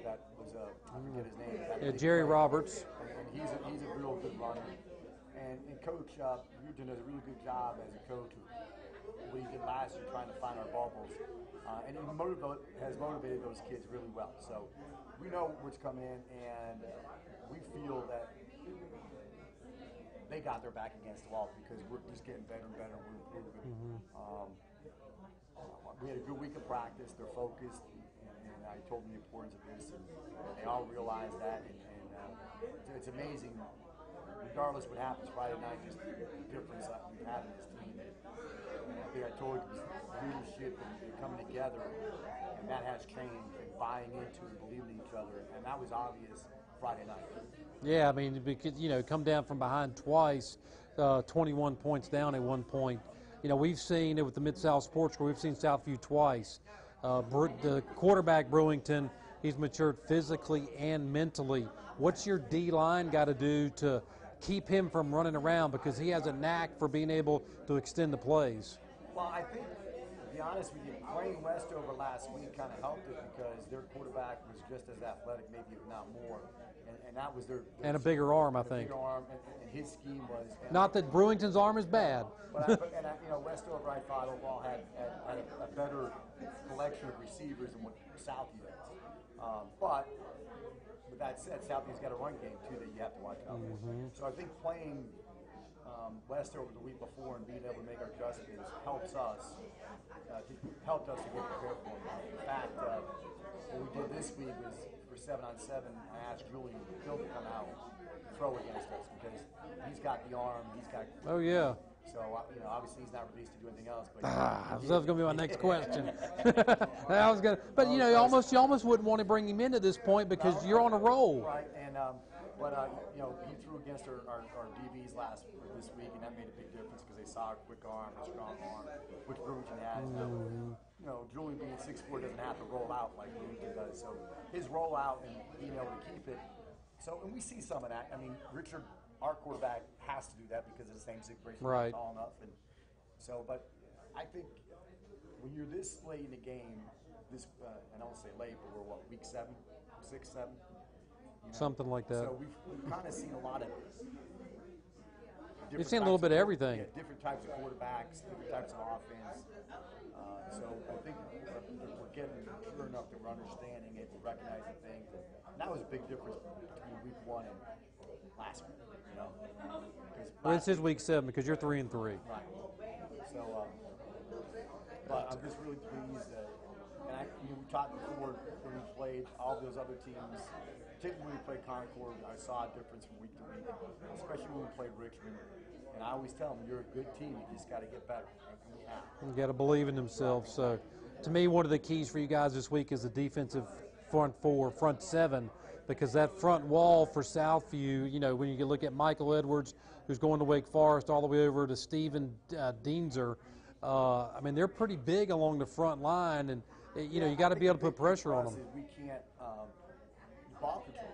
that was I forget his name. Jerry Roberts. And he's a real good runner. And Coach Reardon does a really good job as a coach. What he did last year, trying to find our bubbles, and he has motivated those kids really well. So we know what's coming in, and we feel that they got their back against the wall because we're just getting better and better. We're improving. We had a good week of practice. They're focused, and I told them the importance of this, and they all realize that. And it's amazing. Regardless of what happens Friday night, just the difference that we've had in this team. And I think I told you, leadership and coming together, and that has changed, and buying into and believing in each other, and that was obvious Friday night. Yeah, I mean, because, you know, come down from behind twice, 21 points down at one point. You know, we've seen it with the Mid-South Sports School. We've seen Southview twice. The quarterback, Brewington, he's matured physically and mentally. What's your D-line got to do to keep him from running around, because he has a knack for being able to extend the plays? Well, I think, to be honest with you, playing Westover last week kind of helped it because their quarterback was just as athletic, maybe if not more, and that was their and a bigger arm, I think. Bigger arm, and his scheme was. Not that Brewington's arm is bad. But Westover, I thought overall had a better collection of receivers than what Southview has. But with that said, Southview's got a run game too that you have to watch out for. So I think playing Westover the week before and being able to make our adjustments helped us to get prepared for it. In fact, what we did this week was for 7-on-7. I asked Julian Phil to come out and throw against us because he's got the arm. He's got. Oh yeah. So obviously he's not released to do anything else. But that was going to be my next question. But you almost wouldn't want to bring him in at this point because you're on a roll. Right, and he threw against our DBs this week, and that made a big difference because they saw a quick arm, a strong arm, which Brewington has. Julian being 6'4" doesn't have to roll out like Brewington does. So his rollout and being able to keep it. So, and we see some of that. I mean, Richard, our quarterback, has to do that because of the same situation. Right. Tall enough, and so. But I think when you're this late in the game, I don't say late, but we're week 7, 6, 7. Something like that. So we've kind of seen a lot of. You've seen a little bit of everything. Yeah, different types of quarterbacks, different types of offense. So I think we're getting mature enough that we're understanding it, we're recognizing things, and that was a big difference between week 1 and last week. Well, this is week 7 because you're 3-3. Right. So, but I'm just really pleased that. And we talked before when we played all those other teams. Particularly when we played Concord, I saw a difference from week to week, especially when we played Richmond. And I always tell them, you're a good team. You just got to get better. And we have. You got to believe in themselves. So, to me, one of the keys for you guys this week is the defensive front 7, because that front wall for Southview, when you look at Michael Edwards, who's going to Wake Forest, all the way over to Steven Dienzer, they're pretty big along the front line, and you got to be able to put pressure on them. We can't ball control.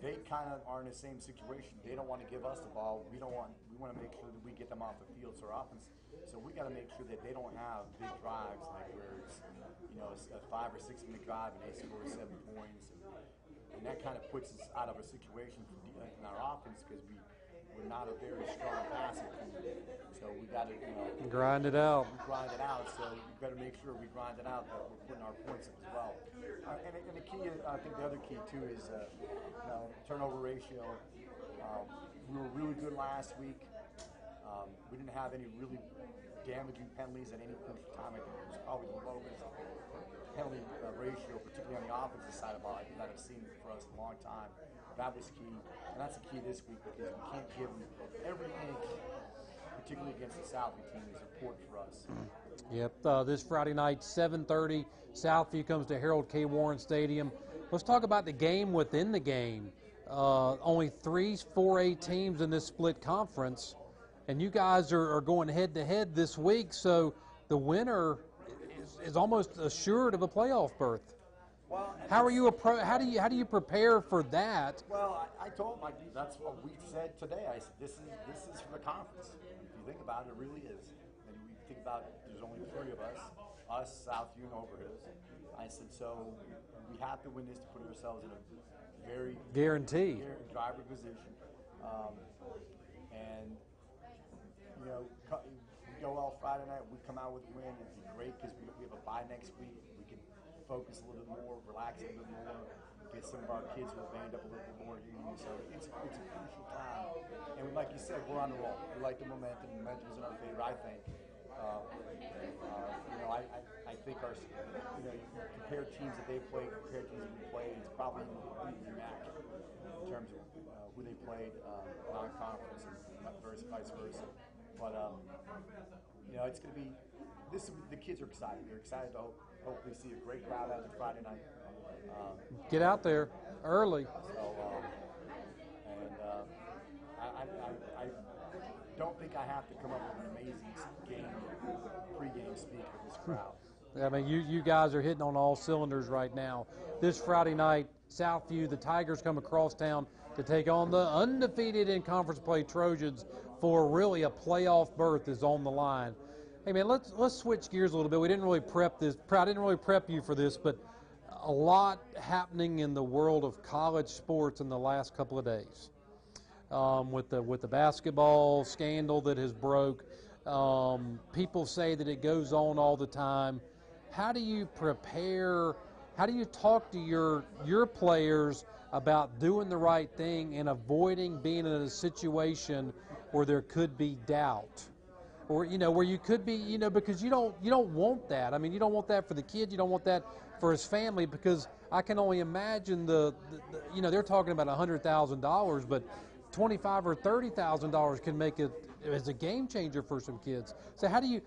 They kind of are in the same situation. They don't want to give us the ball. We want to make sure that we get them off the field. So our offense. So we got to make sure that they don't have big drives like where it's a 5 or 6 minute drive and they score 7 points, and that kind of puts us out of a situation in our offense because we're not a very strong passing team. So we got to grind it out. Grind it out. So we better make sure we grind it out that we're putting our points up as well. And the key, I think the other key too is turnover ratio. We were really good last week. We didn't have any really damaging penalties at any point in time. I think it was probably the lowest penalty ratio, particularly on the offensive side of the ball that I've seen for us in a long time. That was key, and that's the key this week because we can't give them every inch, particularly against the Southview team, is important for us. Yep. This Friday night, 7:30, Southview comes to Harold K. Warren Stadium. Let's talk about the game within the game. Only 3 4A teams in this split conference, and you guys are going head-to-head this week, so the winner is almost assured of a playoff berth. Well, how do you prepare for that? Well, I told Mike that's what we said today. I said this is for the conference. If you think about it, it really is. And we think about it, there's only 3 of us, Southview, and Overhills. I said so we have to win this to put ourselves in a very guaranteed driver position. And you know, we go out Friday night, we come out with a win. It'd be great because we have a bye next week. We can focus a little bit more, relax a little bit more, get some of our kids who are banged up a little bit more here. So it's a crucial time. And like you said, we're on the roll. We like the momentum. The momentum is in our favor, I think. You know, I think our, you know, you compare teams that they played, compare teams that we played, it's probably completely matched in terms of who they played non-conference and vice versa. But you know, it's going to be the kids are excited. They're excited to hopefully see a great crowd out on Friday night. Get out there early. So, I don't think I have to come up with an amazing pre-game speech with this crowd. I mean, you guys are hitting on all cylinders right now. This Friday night, Southview, the Tigers come across town to take on the undefeated in conference play Trojans for really a playoff berth is on the line. Hey man, let's switch gears a little bit. We didn't really prep this. I didn't really prep you for this, but a lot happening in the world of college sports in the last couple of days. With the basketball scandal that has broke, people say that it goes on all the time. How do you prepare? How do you talk to your players about doing the right thing and avoiding being in a situation where there could be doubt, or where you could be, because you don't want that. I mean, you don't want that for the kid. You don't want that for his family, because I can only imagine they're talking about $100,000, but $25,000 or $30,000 can make it as a game changer for some kids. So how do you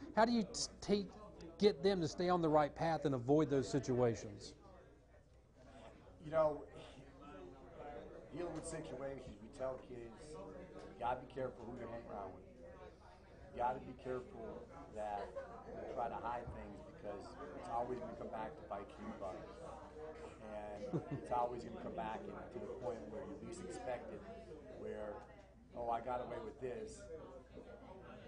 get them to stay on the right path and avoid those situations? Dealing with situations, we tell kids, you gotta be careful who you hang around with. You gotta be careful that you try to hide things, because it's always going to come back to bite you in the butt. And it's always going to come back to the point where you least expect it, where, oh, I got away with this,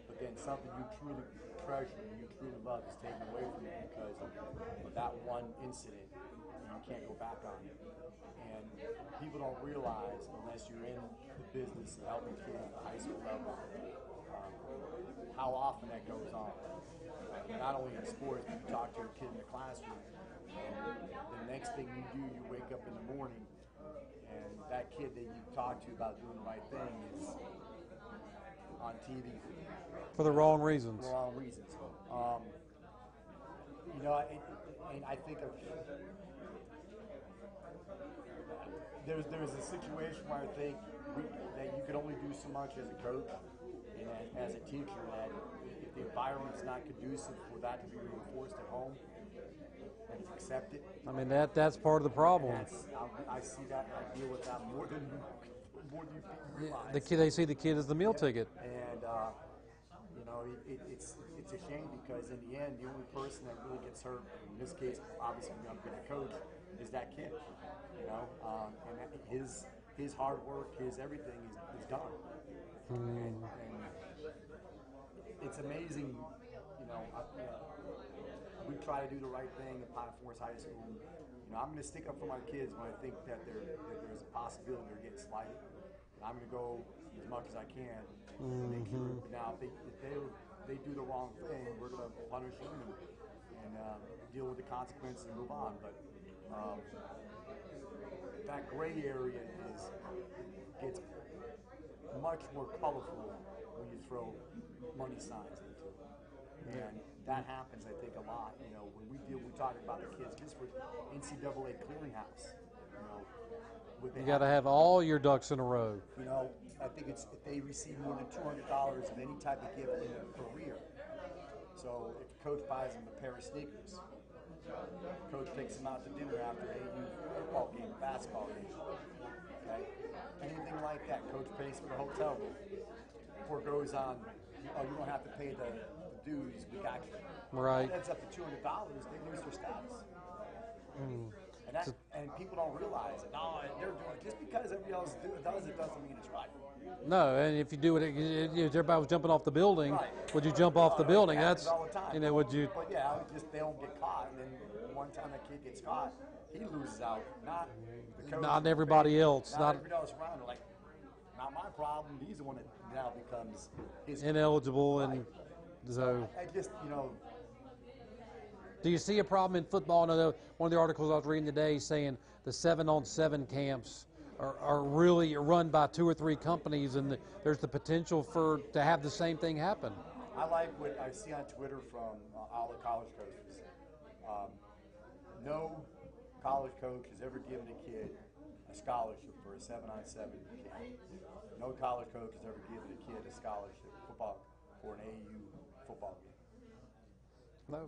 but then something you truly treasure and you truly love is taken away from you because of that one incident, and you can't go back on it. And people don't realize, unless you're in the business of helping kids at the high school level, how often that goes on. Not only in sports, but you talk to a kid in the classroom, and the next thing you do, you wake up in the morning, and that kid that you talked to about doing the right thing is on TV. For the wrong reasons. For the wrong reasons. And I think of there's a situation where I think that you can only do so much as a coach and as a teacher, that if the environment's not conducive for that to be reinforced at home, and it's accepted. I mean, that's part of the problem. I see that, and I deal with that more than you realize. They see the kid as the meal ticket. And it's a shame, because in the end, the only person that really gets hurt, in this case, obviously I'm going to be the coach, is that kid. And his hard work, his everything is gone. And it's amazing. We try to do the right thing at Pine Forest High School. I'm going to stick up for my kids when I think that there's a possibility they're getting slighted. And I'm going to go as much as I can. Now, if they do the wrong thing, we're going to punish them and deal with the consequences and move on. But that gray area much more colorful when you throw money signs into it. And that happens, I think, a lot. You know, when we talk about the kids, just with NCAA clearinghouse, you know, You got to have all your ducks in a row. you know, I think it's if they receive more than $200 of any type of gift in their career. So if coach buys them a pair of sneakers, coach takes them out to dinner after an AU football game, basketball game. Okay, anything like that, coach pays for the hotel room. Or goes on, oh, you don't have to pay the dues, we got you. Right. It adds up to $200, they lose their status. And people don't realize it. No, they're doing it. Just because everybody else does it doesn't mean it's right. No, and if you do it, if everybody was jumping off the building, Right. would you jump off the building? It happens That's, all the time. you know, would you? But yeah, it's just they don't get caught. And then one time that kid gets caught, he loses out. Not the coach. Not everybody else. Not Not everybody else around. They're like, not my problem. He's the one that now becomes his ineligible, and Right. so. I just, you know, Do you see a problem in football? Another one of the articles I was reading today saying the 7-on-7 camps are really run by 2 or 3 companies, and there's the potential to have the same thing happen. I like what I see on Twitter from all the college coaches. No college coach has ever given a kid a scholarship for a 7-on-7 camp. No college coach has ever given a kid a scholarship football for an AU football game.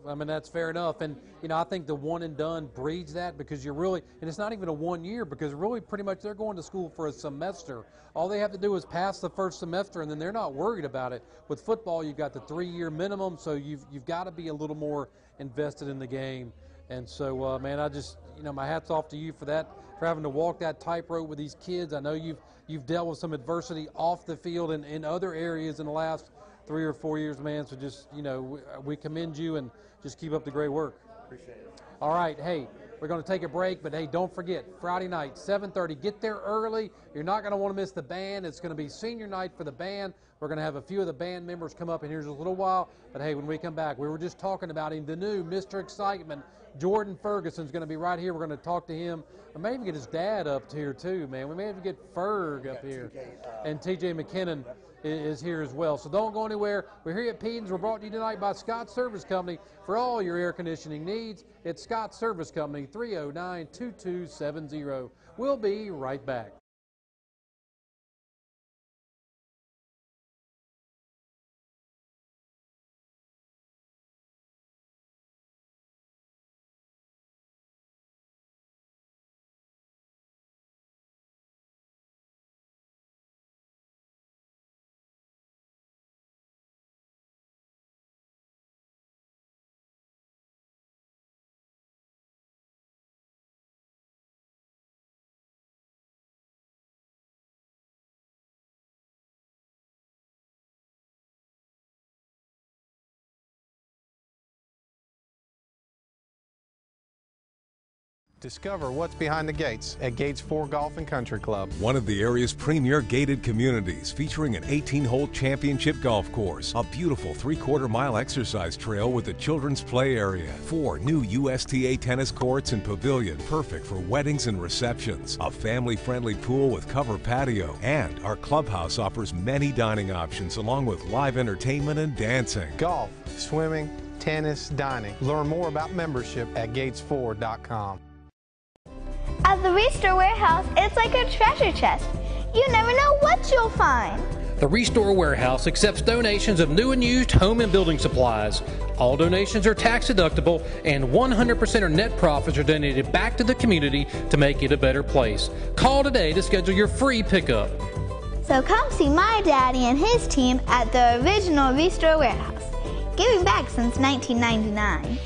I mean, that's fair enough. And, you know, I think the one and done breeds that, because you're really, and it's not even a 1 year, because really pretty much they're going to school for a semester. All they have to do is pass the first semester, and then they're not worried about it. With football, you've got the 3-year minimum, so you've got to be a little more invested in the game. And so, man, I just, you know, my hat's off to you for that, for having to walk that tightrope with these kids. I know you've dealt with some adversity off the field and in other areas in the last 3 or 4 years, man. So just, you know, we commend you, and just keep up the great work. Appreciate it. All right, hey, we're going to take a break, but hey, don't forget, Friday night, 7:30. Get there early. You're not going to want to miss the band. It's going to be senior night for the band. We're going to have a few of the band members come up in here in a little while. But hey, when we come back, we were just talking about him, the new Mr. Excitement. Jordan Ferguson's going to be right here. We're going to talk to him. We may even get his dad up here too, man. We may have to get Ferg up here. And TJ McKinnon is here as well. So don't go anywhere. We're here at Pedens. We're brought to you tonight by Scott Service Company for all your air conditioning needs. It's Scott Service Company, 309-2270. We'll be right back. Discover what's behind the gates at Gates 4 Golf and Country Club. One of the area's premier gated communities, featuring an 18-hole championship golf course, a beautiful 3/4-mile exercise trail with a children's play area, 4 new USTA tennis courts and pavilion, perfect for weddings and receptions, a family-friendly pool with cover patio, and our clubhouse offers many dining options along with live entertainment and dancing. Golf, swimming, tennis, dining. Learn more about membership at gates4.com. At the Restore Warehouse, it's like a treasure chest. You never know what you'll find. The Restore Warehouse accepts donations of new and used home and building supplies. All donations are tax deductible, and 100% of net profits are donated back to the community to make it a better place. Call today to schedule your free pickup. So come see my daddy and his team at the original Restore Warehouse, giving back since 1999.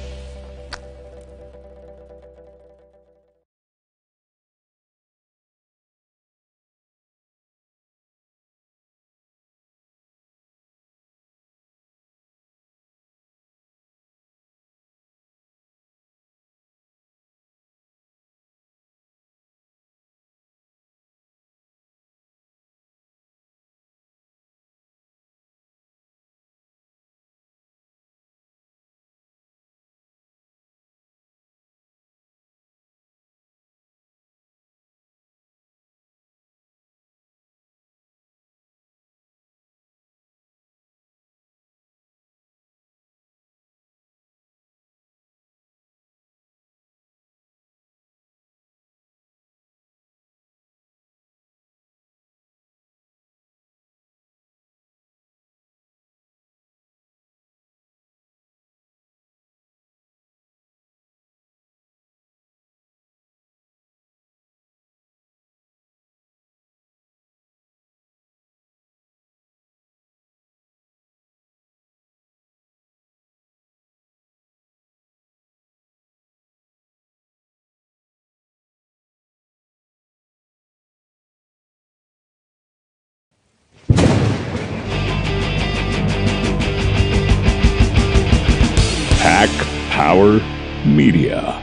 Pack Power Media. All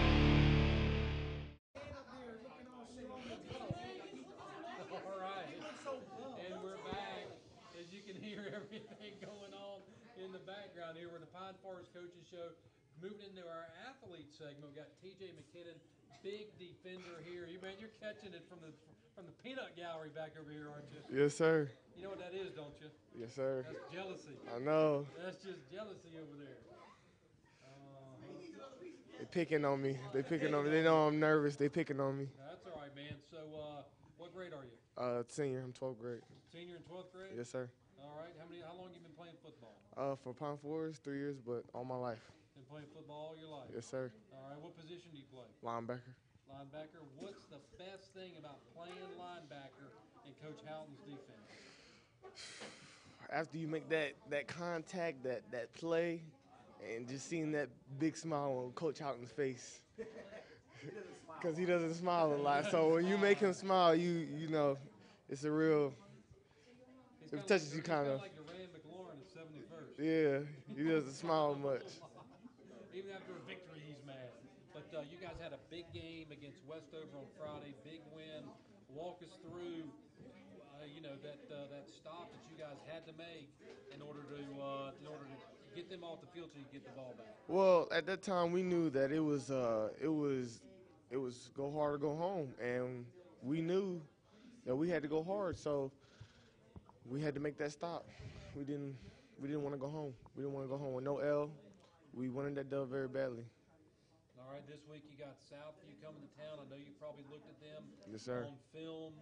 right, and we're back. As you can hear everything going on in the background here, we're the Pine Forest Coaches Show. Moving into our athlete segment, we got TJ McKinnon, big defender here. You're catching it from the peanut gallery back over here, aren't you? Yes, sir. You know what that is, don't you? Yes, sir. That's jealousy. I know. That's just jealousy over there. They picking on me. They picking on me. They know I'm nervous. They picking on me. That's all right, man. So, what grade are you? Senior. I'm 12th grade. Senior in 12th grade? Yes, sir. All right. How long you been playing football? For Pine Forest, 3 years, but all my life. Been playing football all your life? Yes, sir. All right. What position do you play? Linebacker. Linebacker. What's the best thing about playing linebacker in Coach Houghton's defense? After you make that contact, that play, and just seeing that big smile on Coach Houghton's face. Because he doesn't smile a lot. So when you make him smile, you know, it's a real, it touches you kind of. Like Duran McLaurin at 71st. Yeah, he doesn't smile much. Even after a victory, he's mad. But you guys had a big game against Westover on Friday, big win. Walk us through, that stop that you guys had to make in order to get them off the field so you get the ball back. Well, at that time we knew that it was go hard or go home, and we knew that we had to go hard, so we had to make that stop. We didn't want to go home. We didn't want to go home with no L. We wanted that dub very badly. All right, this week you got Southview coming to town. I know you probably looked at them Yes, sir. on film.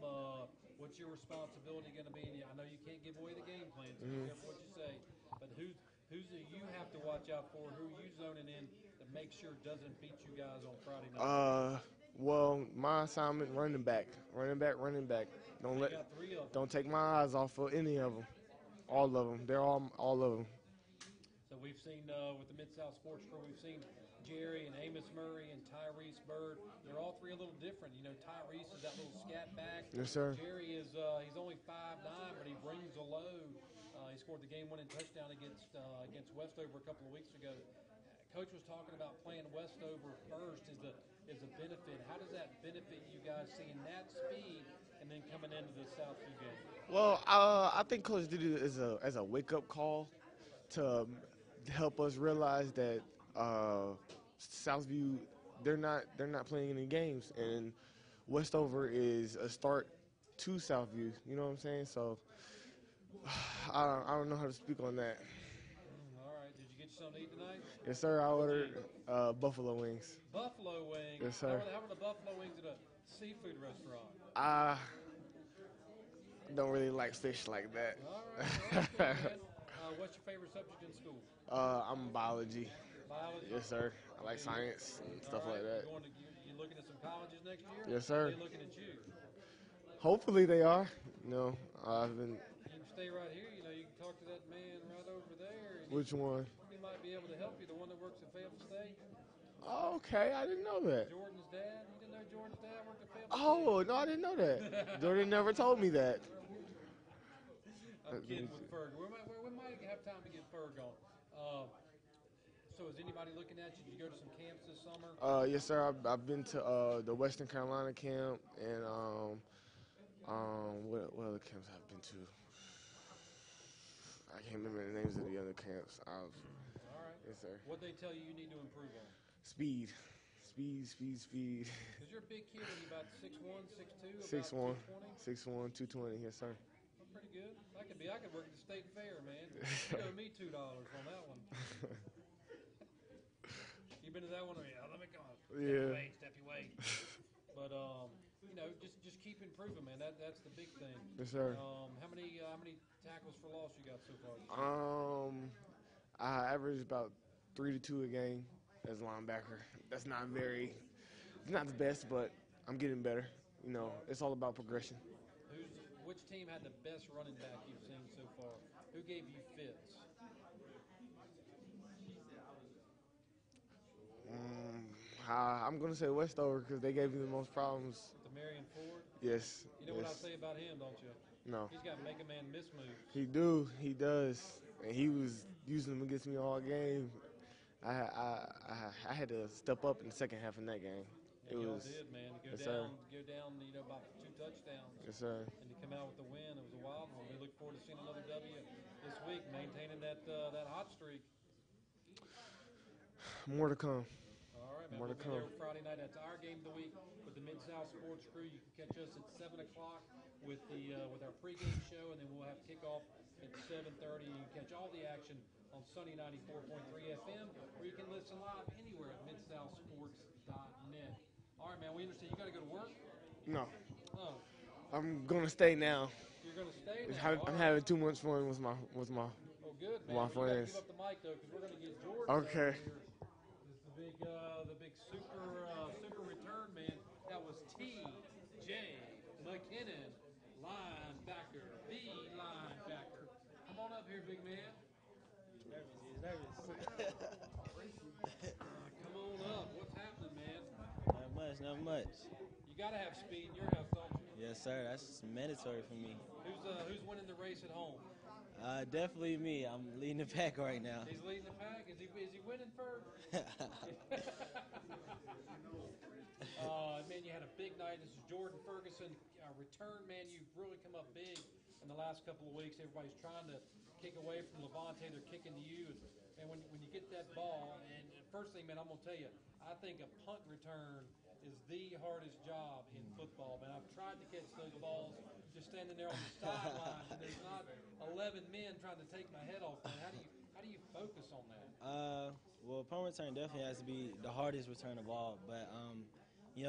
What's your responsibility going to be? I know you can't give away the game plan, so be careful what you say. But who do you have to watch out for? Who are you zoning in to make sure it doesn't beat you guys on Friday night? Well, my assignment, running back. Don't take my eyes off of any of them. All of them. They're all of them. So we've seen with the Mid-South Sports Crew, we've seen Jerry and Amos Murray and Tyrese Bird. They're all three a little different. You know, Tyrese is that little scat back. Yes, sir. Jerry is he's only 5'9", but he brings a load. He scored the game-winning touchdown against Westover a couple of weeks ago. Coach was talking about playing Westover first is a benefit. How does that benefit you guys seeing that speed and then coming into the Southview game? Well, I think Coach did it as a wake-up call to help us realize that Southview, they're not playing any games, and Westover is a start to Southview. You know what I'm saying? So I don't know how to speak on that. All right. Did you get you something to eat tonight? Yes, sir. I ordered buffalo wings. Buffalo wings. Yes, sir. How were the buffalo wings at a seafood restaurant? I don't really like fish like that. All right. Well, that's good, what's your favorite subject in school? I'm biology. Biology? Yes, sir. I like science and stuff like that. You looking at some colleges next year? Yes, sir. They looking at you. Hopefully they are. You know, I've been. You can stay right here. You know, you can talk to that man right over there. Which one? He might be able to help you. The one that works at Fayetteville State. Oh, okay, I didn't know that. Jordan's dad. You didn't know Jordan's dad worked at Fayetteville Oh, no, I didn't know that. Jordan never told me that. I'm kidding with Ferg. We might have time to get Ferg on. So is anybody looking at you? Did you go to some camps this summer? Yes, sir. I've been to the Western Carolina camp and what other camps I've been to? I can't remember the names of the other camps. All right. Yes, sir. What they tell you need to improve on? Speed. Because you're a big kid. Are you about 6'1", 6'2", 6'1", about 220? 6'1", 220. Yes, sir. Well, pretty good. I could work at the state fair, man. You owe me $2 on that one. You been to that one? Yeah, let me go. Step your weight. But you know, just keep improving, man. That's the big thing. Yes, sir. How many tackles for loss you got so far? I average about 3 to 2 a game as a linebacker. That's not very. It's not the best, but I'm getting better. You know, it's all about progression. Which team had the best running back you've seen so far? Who gave you fits? I'm going to say Westover because they gave me the most problems. The Marion Ford? Yes. You know what I say about him, don't you? No. He's got to make a man miss moves. He does. And he was using them against me all game. I had to step up in the second half in that game. Yeah, y'all did, man. To yes, go down, by 2 touchdowns. Yes, sir. And to come out with the win, it was a wild one. We look forward to seeing another W this week, maintaining that hot streak. More to come. All right, man. More We'll to be there come. Friday night. That's our game of the week with the Mid-South Sports Crew. You can catch us at 7 o'clock with our pregame show, and then we'll have kickoff at 7:30. You can catch all the action on Sunny 94.3 FM, or you can listen live anywhere at midsouthsports.net. All right, man. We understand you got to go to work. No. Oh, I'm gonna stay now. you're gonna stay now. I'm having too much fun with my Oh, good, man. my You gotta friends. give up the mic though, because we're gonna get Jordan. Okay. This is the big super return man. That was T.J. McKinnon, linebacker, the linebacker. Come on up here, big man. He's nervous. Come on up. What's happening, man? Not much. You gotta have speed in your house, don't you? Yes, sir. That's mandatory for me. Who's winning the race at home? Definitely me. I'm leading the pack right now. He's leading the pack. Is he winning first? Man, you had a big night. This is Jordan Ferguson, return man. You've really come up big in the last couple of weeks. Everybody's trying to kick away from Levante. They're kicking to you. And when you get that ball, and first thing, man, I'm going to tell you, I think a punt return is the hardest job in football, man. I've tried to catch those balls just standing there on the sideline, and there's not 11 men trying to take my head off. Man. How do you focus on that? Well, punt return definitely has to be the hardest return of all. But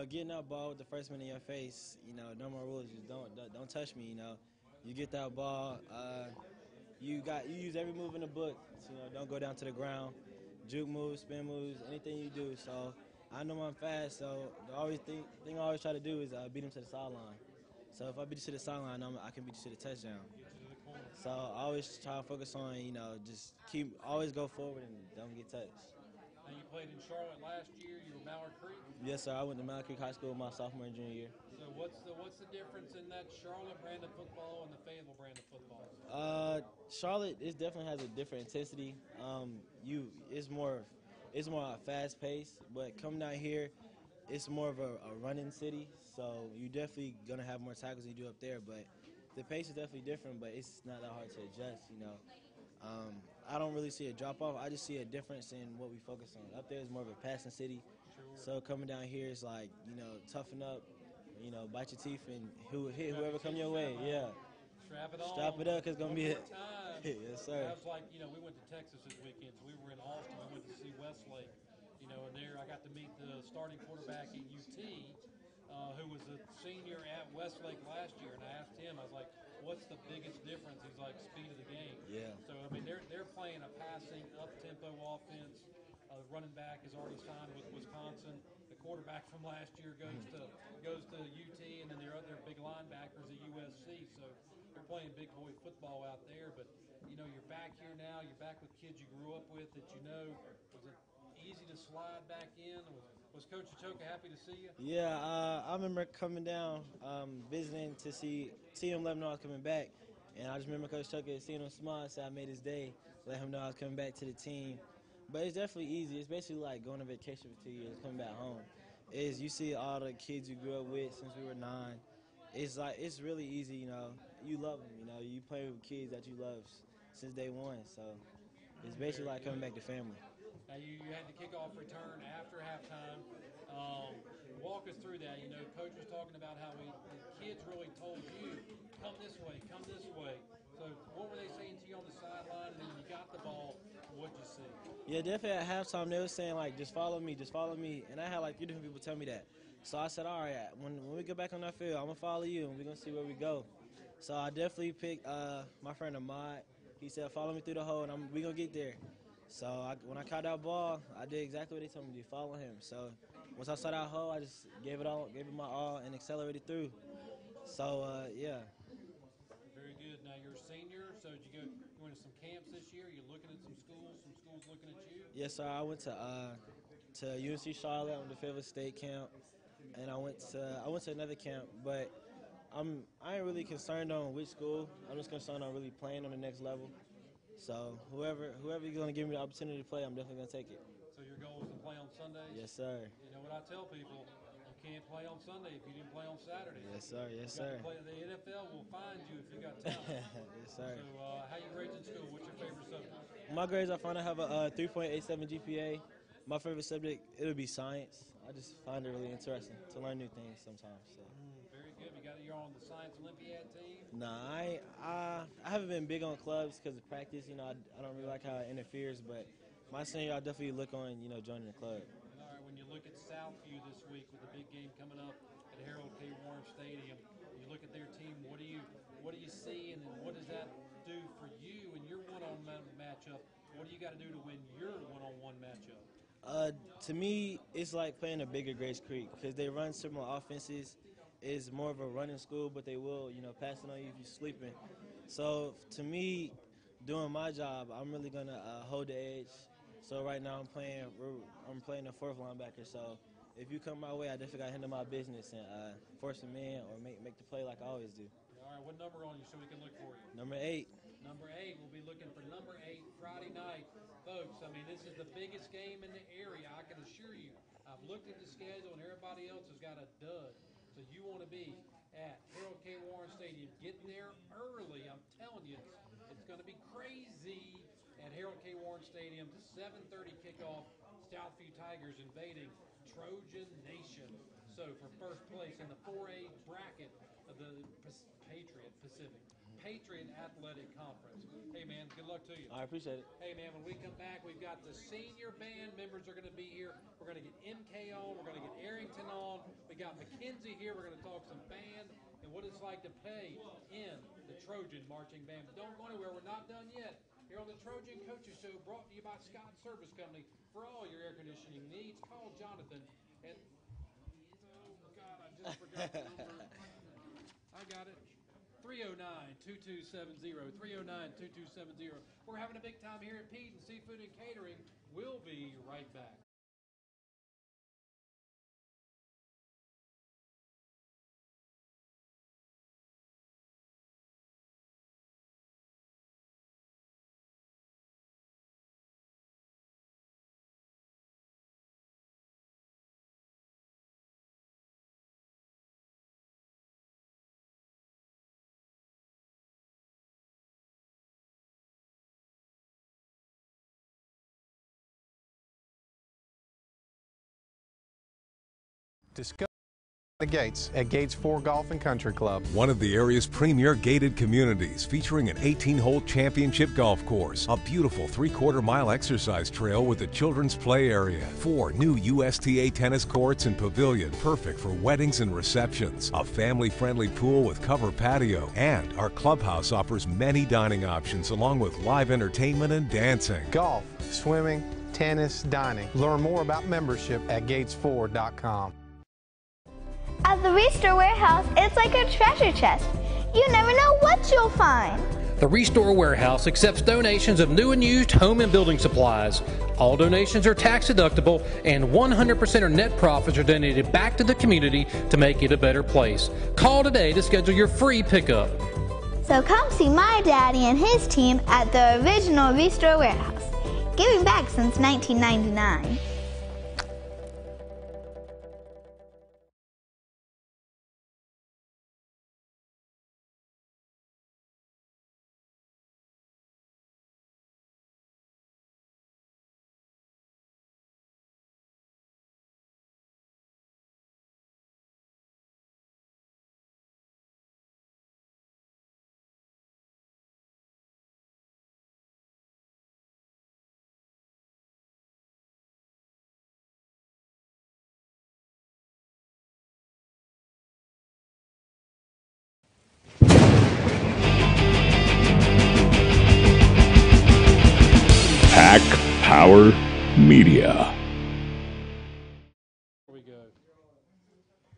getting that ball with the first man in your face, no more rules. Just don't touch me. You get that ball. You use every move in the book. So, don't go down to the ground. Juke moves, spin moves, anything you do. So I know I'm fast. So the thing I always try to do is beat him to the sideline. So if I beat you to the sideline, I can beat you to the touchdown. So I always try to focus on, just always go forward and don't get touched. Now you played in Charlotte last year. You were Mallard Creek. Yes, sir. I went to Mallard Creek High School my sophomore and junior year. So what's the difference in that Charlotte brand of football and the Fayetteville brand of football? Charlotte definitely has a different intensity. It's more fast paced, but coming down here, it's more of a running city. So you definitely gonna have more tackles than you do up there, but the pace is definitely different. But it's not that hard to adjust. I don't really see a drop off. I just see a difference in what we focus on. Up there is more of a passing city. Sure. So coming down here is like, toughen up, bite your teeth and hit whoever come your way. Yeah. Strap it on. Strap it up, because it's going to be it. Yes, sir. That was like, we went to Texas this weekend, so we were in Austin. We went to see Westlake, and there I got to meet the starting quarterback at UT, who was a senior at Westlake last year. And I asked him, I was like, what's the biggest difference? He's like, speed of the game. Yeah. So, they're playing a passing, up-tempo offense. The running back is already signed with Wisconsin. The quarterback from last year goes to UT, and then their other big linebackers at USC. So they're playing big boy football out there. But, you're back here now. You're back with kids you grew up with that was it easy to slide back in? Was Coach Achoka happy to see you? Yeah, I remember coming down, visiting to see him, let him know I was coming back. And I just remember Coach Achoka seeing him smile, so I made his day, let him know I was coming back to the team. But it's definitely easy. It's basically like going on vacation for 2 years, coming back home. You see all the kids you grew up with since we were 9. It's really easy, You love them, You play with kids that you love since day one. So it's basically like coming back to family. Now you had the kickoff return after halftime. Walk us through that. Coach was talking about how the kids really told you, come this way, come this way. So what were they saying to you on the sideline? And then when you got the ball, what'd you see? Yeah, definitely at halftime they were saying, just follow me, just follow me. And I had 3 different people tell me that. So I said, all right, when we get back on that field, I'm going to follow you and we're going to see where we go. So I definitely picked my friend Ahmad. He said, follow me through the hole and we're going to get there. So when I caught that ball, I did exactly what they told me to do, follow him. So once I saw that hole, I just gave it my all and accelerated through. So, yeah. Very good. Now you're a senior, so did you went to some camps this year? You're looking at some schools looking at you? Yes, sir. I went to UNC Charlotte. I went to Fayetteville State camp, and I went to another camp. But I ain't really concerned on which school. I'm just concerned on really playing on the next level. So whoever you're gonna give me the opportunity to play, I'm definitely gonna take it. Yes, sir. You know what I tell people? You can't play on Sunday if you didn't play on Saturday. Yes, sir. Yes, You got sir. to play. The NFL will find you if you got talent. Yes, sir. So, how you grades in school? What's your favorite subject? My grades are fine. I have a 3.87 GPA. My favorite subject, it'll be science. I just find it really interesting to learn new things sometimes. So. Very good. You're on the Science Olympiad team? Nah, I haven't been big on clubs because of practice. You know, I don't really like how it interferes. But my senior, I definitely look on, joining the club. All right, when you look at Southview this week with the big game coming up at Harold K. Warren Stadium, you look at their team. What do you see, and then what does that do for you in your one-on-one matchup? What do you got to do to win your one-on-one matchup? To me, it's like playing a bigger Grace Creek because they run similar offenses. It's more of a running school, but they will, pass it on you if you're sleeping. So to me, doing my job, I'm really gonna hold the edge. So right now I'm playing the fourth linebacker. So if you come my way, I definitely got to handle my business and force a man or make the play like I always do. All right, what number on you so we can look for you? Number 8. Number 8, we'll be looking for number 8 Friday night. Folks, I mean, this is the biggest game in the area, I can assure you. I've looked at the schedule, and everybody else has got a dud. So you want to be at Harold K. Warren Stadium. Get there early. I'm telling you, it's going to be crazy at Harold K. Warren Stadium. The 7:30 kickoff. Southview Tigers invading Trojan Nation. So for first place in the 4A bracket of the Patriot Athletic Conference. Hey, man, good luck to you. I appreciate it. Hey, man, when we come back, we've got the senior band members are going to be here. We're going to get MK on. We're going to get Arrington on. We got McKenzie here. We're going to talk some band and what it's like to play in the Trojan Marching Band. But don't go anywhere. We're not done yet. Here on the Trojan Coaches Show, brought to you by Scott Service Company. For all your air conditioning needs, call Jonathan. And, oh, God, I just forgot the number. I got it. 309-2270, 309-2270. We're having a big time here at Pete and Seafood and Catering. We'll be right back. Discover the gates at Gates 4 Golf and Country Club. One of the area's premier gated communities, featuring an 18-hole championship golf course, a beautiful 3/4-mile exercise trail with a children's play area, 4 new USTA tennis courts and pavilion, perfect for weddings and receptions, a family-friendly pool with cover patio, and our clubhouse offers many dining options along with live entertainment and dancing. Golf, swimming, tennis, dining. Learn more about membership at gates4.com. At the Restore Warehouse, it's like a treasure chest. You never know what you'll find. The Restore Warehouse accepts donations of new and used home and building supplies. All donations are tax deductible, and 100% of net profits are donated back to the community to make it a better place. Call today to schedule your free pickup. So come see my daddy and his team at the original Restore Warehouse, giving back since 1999. Pack Power Media. Here we go.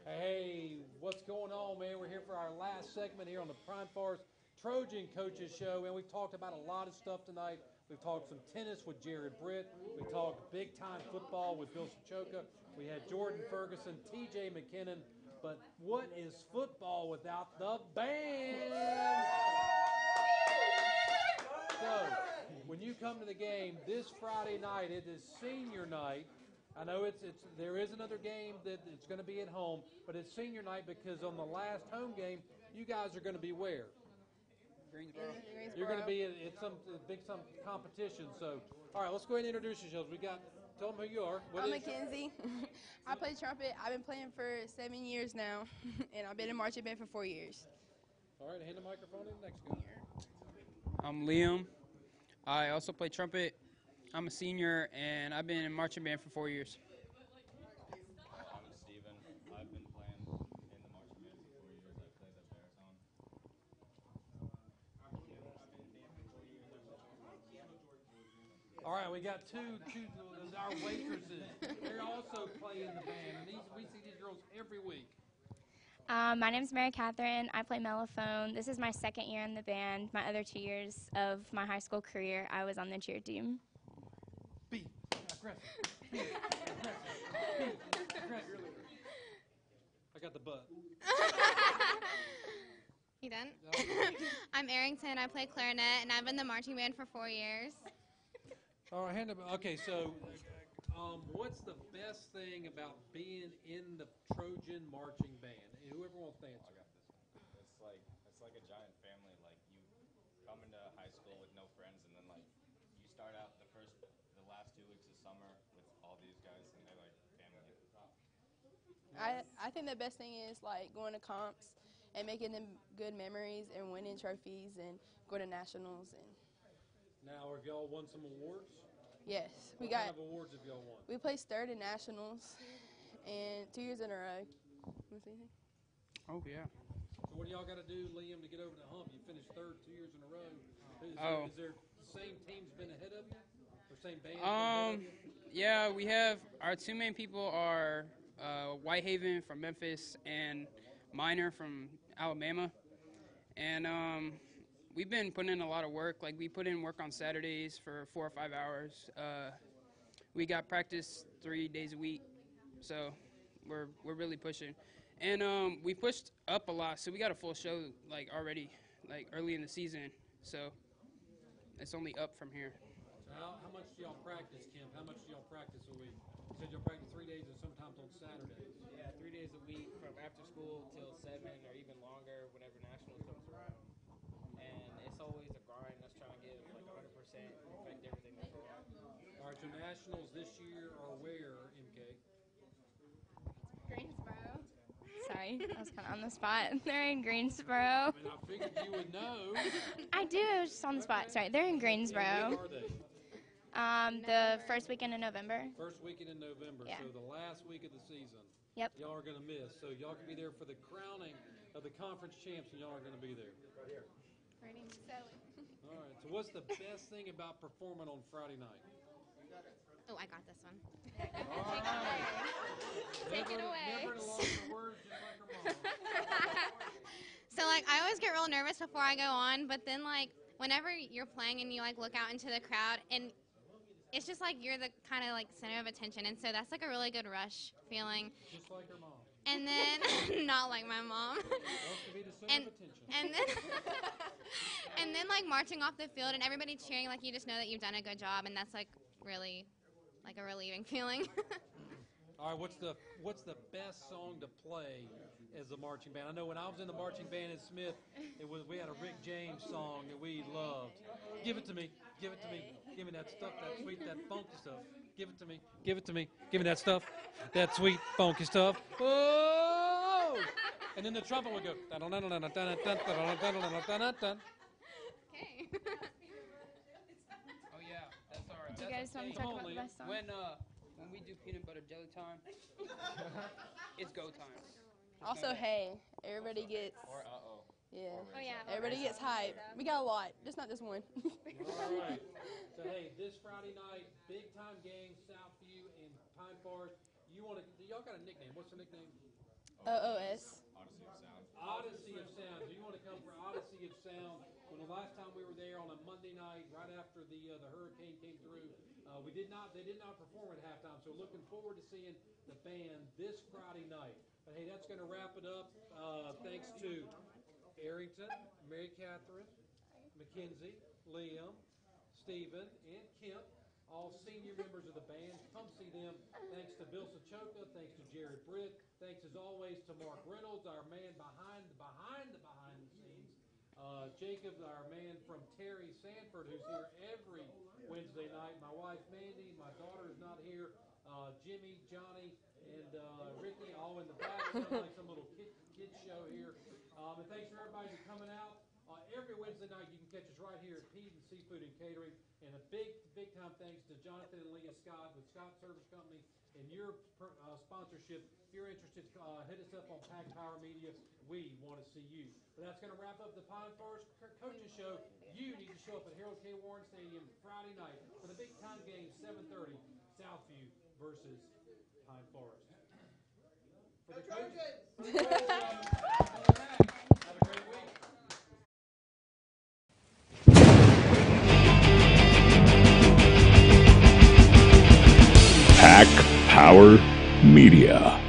Hey, what's going on, man? We're here for our last segment here on the Prime Forest Trojan Coaches Show, and we've talked about a lot of stuff tonight. We've talked some tennis with Jared Britt. We talked big-time football with Bill Sochoka. We had Jordan Ferguson, T.J. McKinnon. But what is football without the band? So, when you come to the game this Friday night, it is senior night. I know there is another game that it's going to be at home, but it's senior night because on the last home game, you guys are going to be where? Greensboro. You're going to be at some competition. So, all right, let's go ahead and introduce yourselves. Tell them who you are. I'm Mackenzie. I play trumpet. I've been playing for 7 years now, and I've been in marching band for 4 years. All right, hand the microphone in next guy. I'm Liam. I also play trumpet. I'm a senior, and I've been in marching band for 4 years. I'm Steven. I've been playing in the marching band for 4 years. I played at baritone. All right, we got two our waitresses. They also play in the band, and we see these girls every week. My name is Mary Catherine. I play mellophone. This is my second year in the band. My other 2 years of my high school career, I was on the cheer team. Be aggressive. Be aggressive. Be aggressive. I got the butt. You done? I'm Arrington. I play clarinet, and I've been in the marching band for 4 years. All right, okay, so what's the best thing about being in the Trojan marching band? Whoever wants to answer. I got this one. It's like a giant family. Like you come into high school with no friends, and then like you start out the last 2 weeks of summer with all these guys, and they're like family. I think the best thing is like going to comps and making them good memories and winning trophies and go to nationals. And now, have y'all won some awards? yes, What kind of awards have y'all won? We placed third in nationals, and 2 years in a row. Oh yeah. So what do y'all got to do, Liam, to get over the hump? You finished third 2 years in a row. Is there the same team's been ahead of you, or same band? Yeah, we have our two main people are Whitehaven from Memphis and Minor from Alabama, and we've been putting in a lot of work. Like we put in work on Saturdays for 4 or 5 hours. We got practice 3 days a week, so we're really pushing. And we pushed up a lot, so we got a full show like already, like early in the season. So it's only up from here. So how much do y'all practice, Kemp? How much do y'all practice a week? You said y'all practice 3 days and sometimes on Saturdays. Yeah, 3 days a week from after school till 7 or even longer whenever nationals comes around. And it's always a grind. That's trying to give like 100%, perfect everything that's going on. All right, so nationals this year are where, MK? Greensboro. Sorry, I was kind of on the spot. They're in Greensboro. I mean, I figured you would know. I do. I was just on the spot. Sorry, they're in Greensboro. When are they? The first weekend in November. First weekend in November, Yeah. so the last week of the season. Yep. Y'all are going to miss. So y'all can be there for the crowning of the conference champs, and y'all are going to be there. Her name's Zoe. All right, so what's the best thing about performing on Friday night? Oh, I got this one. All right. Take it away. Never lost her words just like her mom. So, like, I always get real nervous before I go on, but then, like, whenever you're playing and you, like, look out into the crowd, and it's just, like, you're the kind of, like, center of attention, and so that's, like, a really good rush feeling. Just like her mom. And then, not like my mom. Wants to be the center of attention. And then, like, marching off the field and everybody cheering, like, you just know that you've done a good job, and that's, like, really, like, a relieving feeling. All right, what's the best song to play as a marching band? I know when I was in the marching band at Smith, we had a Rick James song that we loved. Give it to me, give it to me, give me that stuff, that sweet, that funky stuff. Give it to me, give it to me, give me that stuff, that sweet, funky stuff. Oh! And then the trumpet would go. Okay. Oh yeah, that's all right. Do you guys want to talk about the best song? When we do peanut butter jelly time, it's go time. Also, hey, everybody gets. Or uh-oh. Yeah. Oh, yeah. Everybody gets hype. We got a lot, just not this one. All right. So hey, this Friday night, big time game, Southview and Pine Forest. Y'all got a nickname? What's the nickname? OOS. Odyssey of Sound. Odyssey of Sound. So you want to come for Odyssey of Sound? When the last time we were there on a Monday night, right after the hurricane came through, they did not perform at halftime. So looking forward to seeing the band this Friday night. But hey, that's going to wrap it up. Thanks to Arrington, Mary Catherine, Mackenzie, Liam, Stephen, and Kemp. all senior members of the band. Come see them. Thanks to Bill Sachoka. Thanks to Jared Britt. Thanks as always to Mark Reynolds, our man behind the scenes. Jacob, our man from Terry Sanford, who's here every Wednesday night. My wife Mandy, my daughter is not here. Jimmy, Johnny, and Ricky, all in the back. Sounds like some little kid show here. And thanks for everybody for coming out. Every Wednesday night, you can catch us right here at Peden Seafood and Catering. And a big time thanks to Jonathan and Leah Scott with Scott Service Company and your sponsorship. If you're interested, hit us up on Pack Power Media. We want to see you. But that's going to wrap up the Pine Forest Coaches Show. You need to show up at Harold K. Warren Stadium Friday night for the big time game, 7:30, Southview versus Pine Forest. For the coaches. Have a great week. Pack Power Media.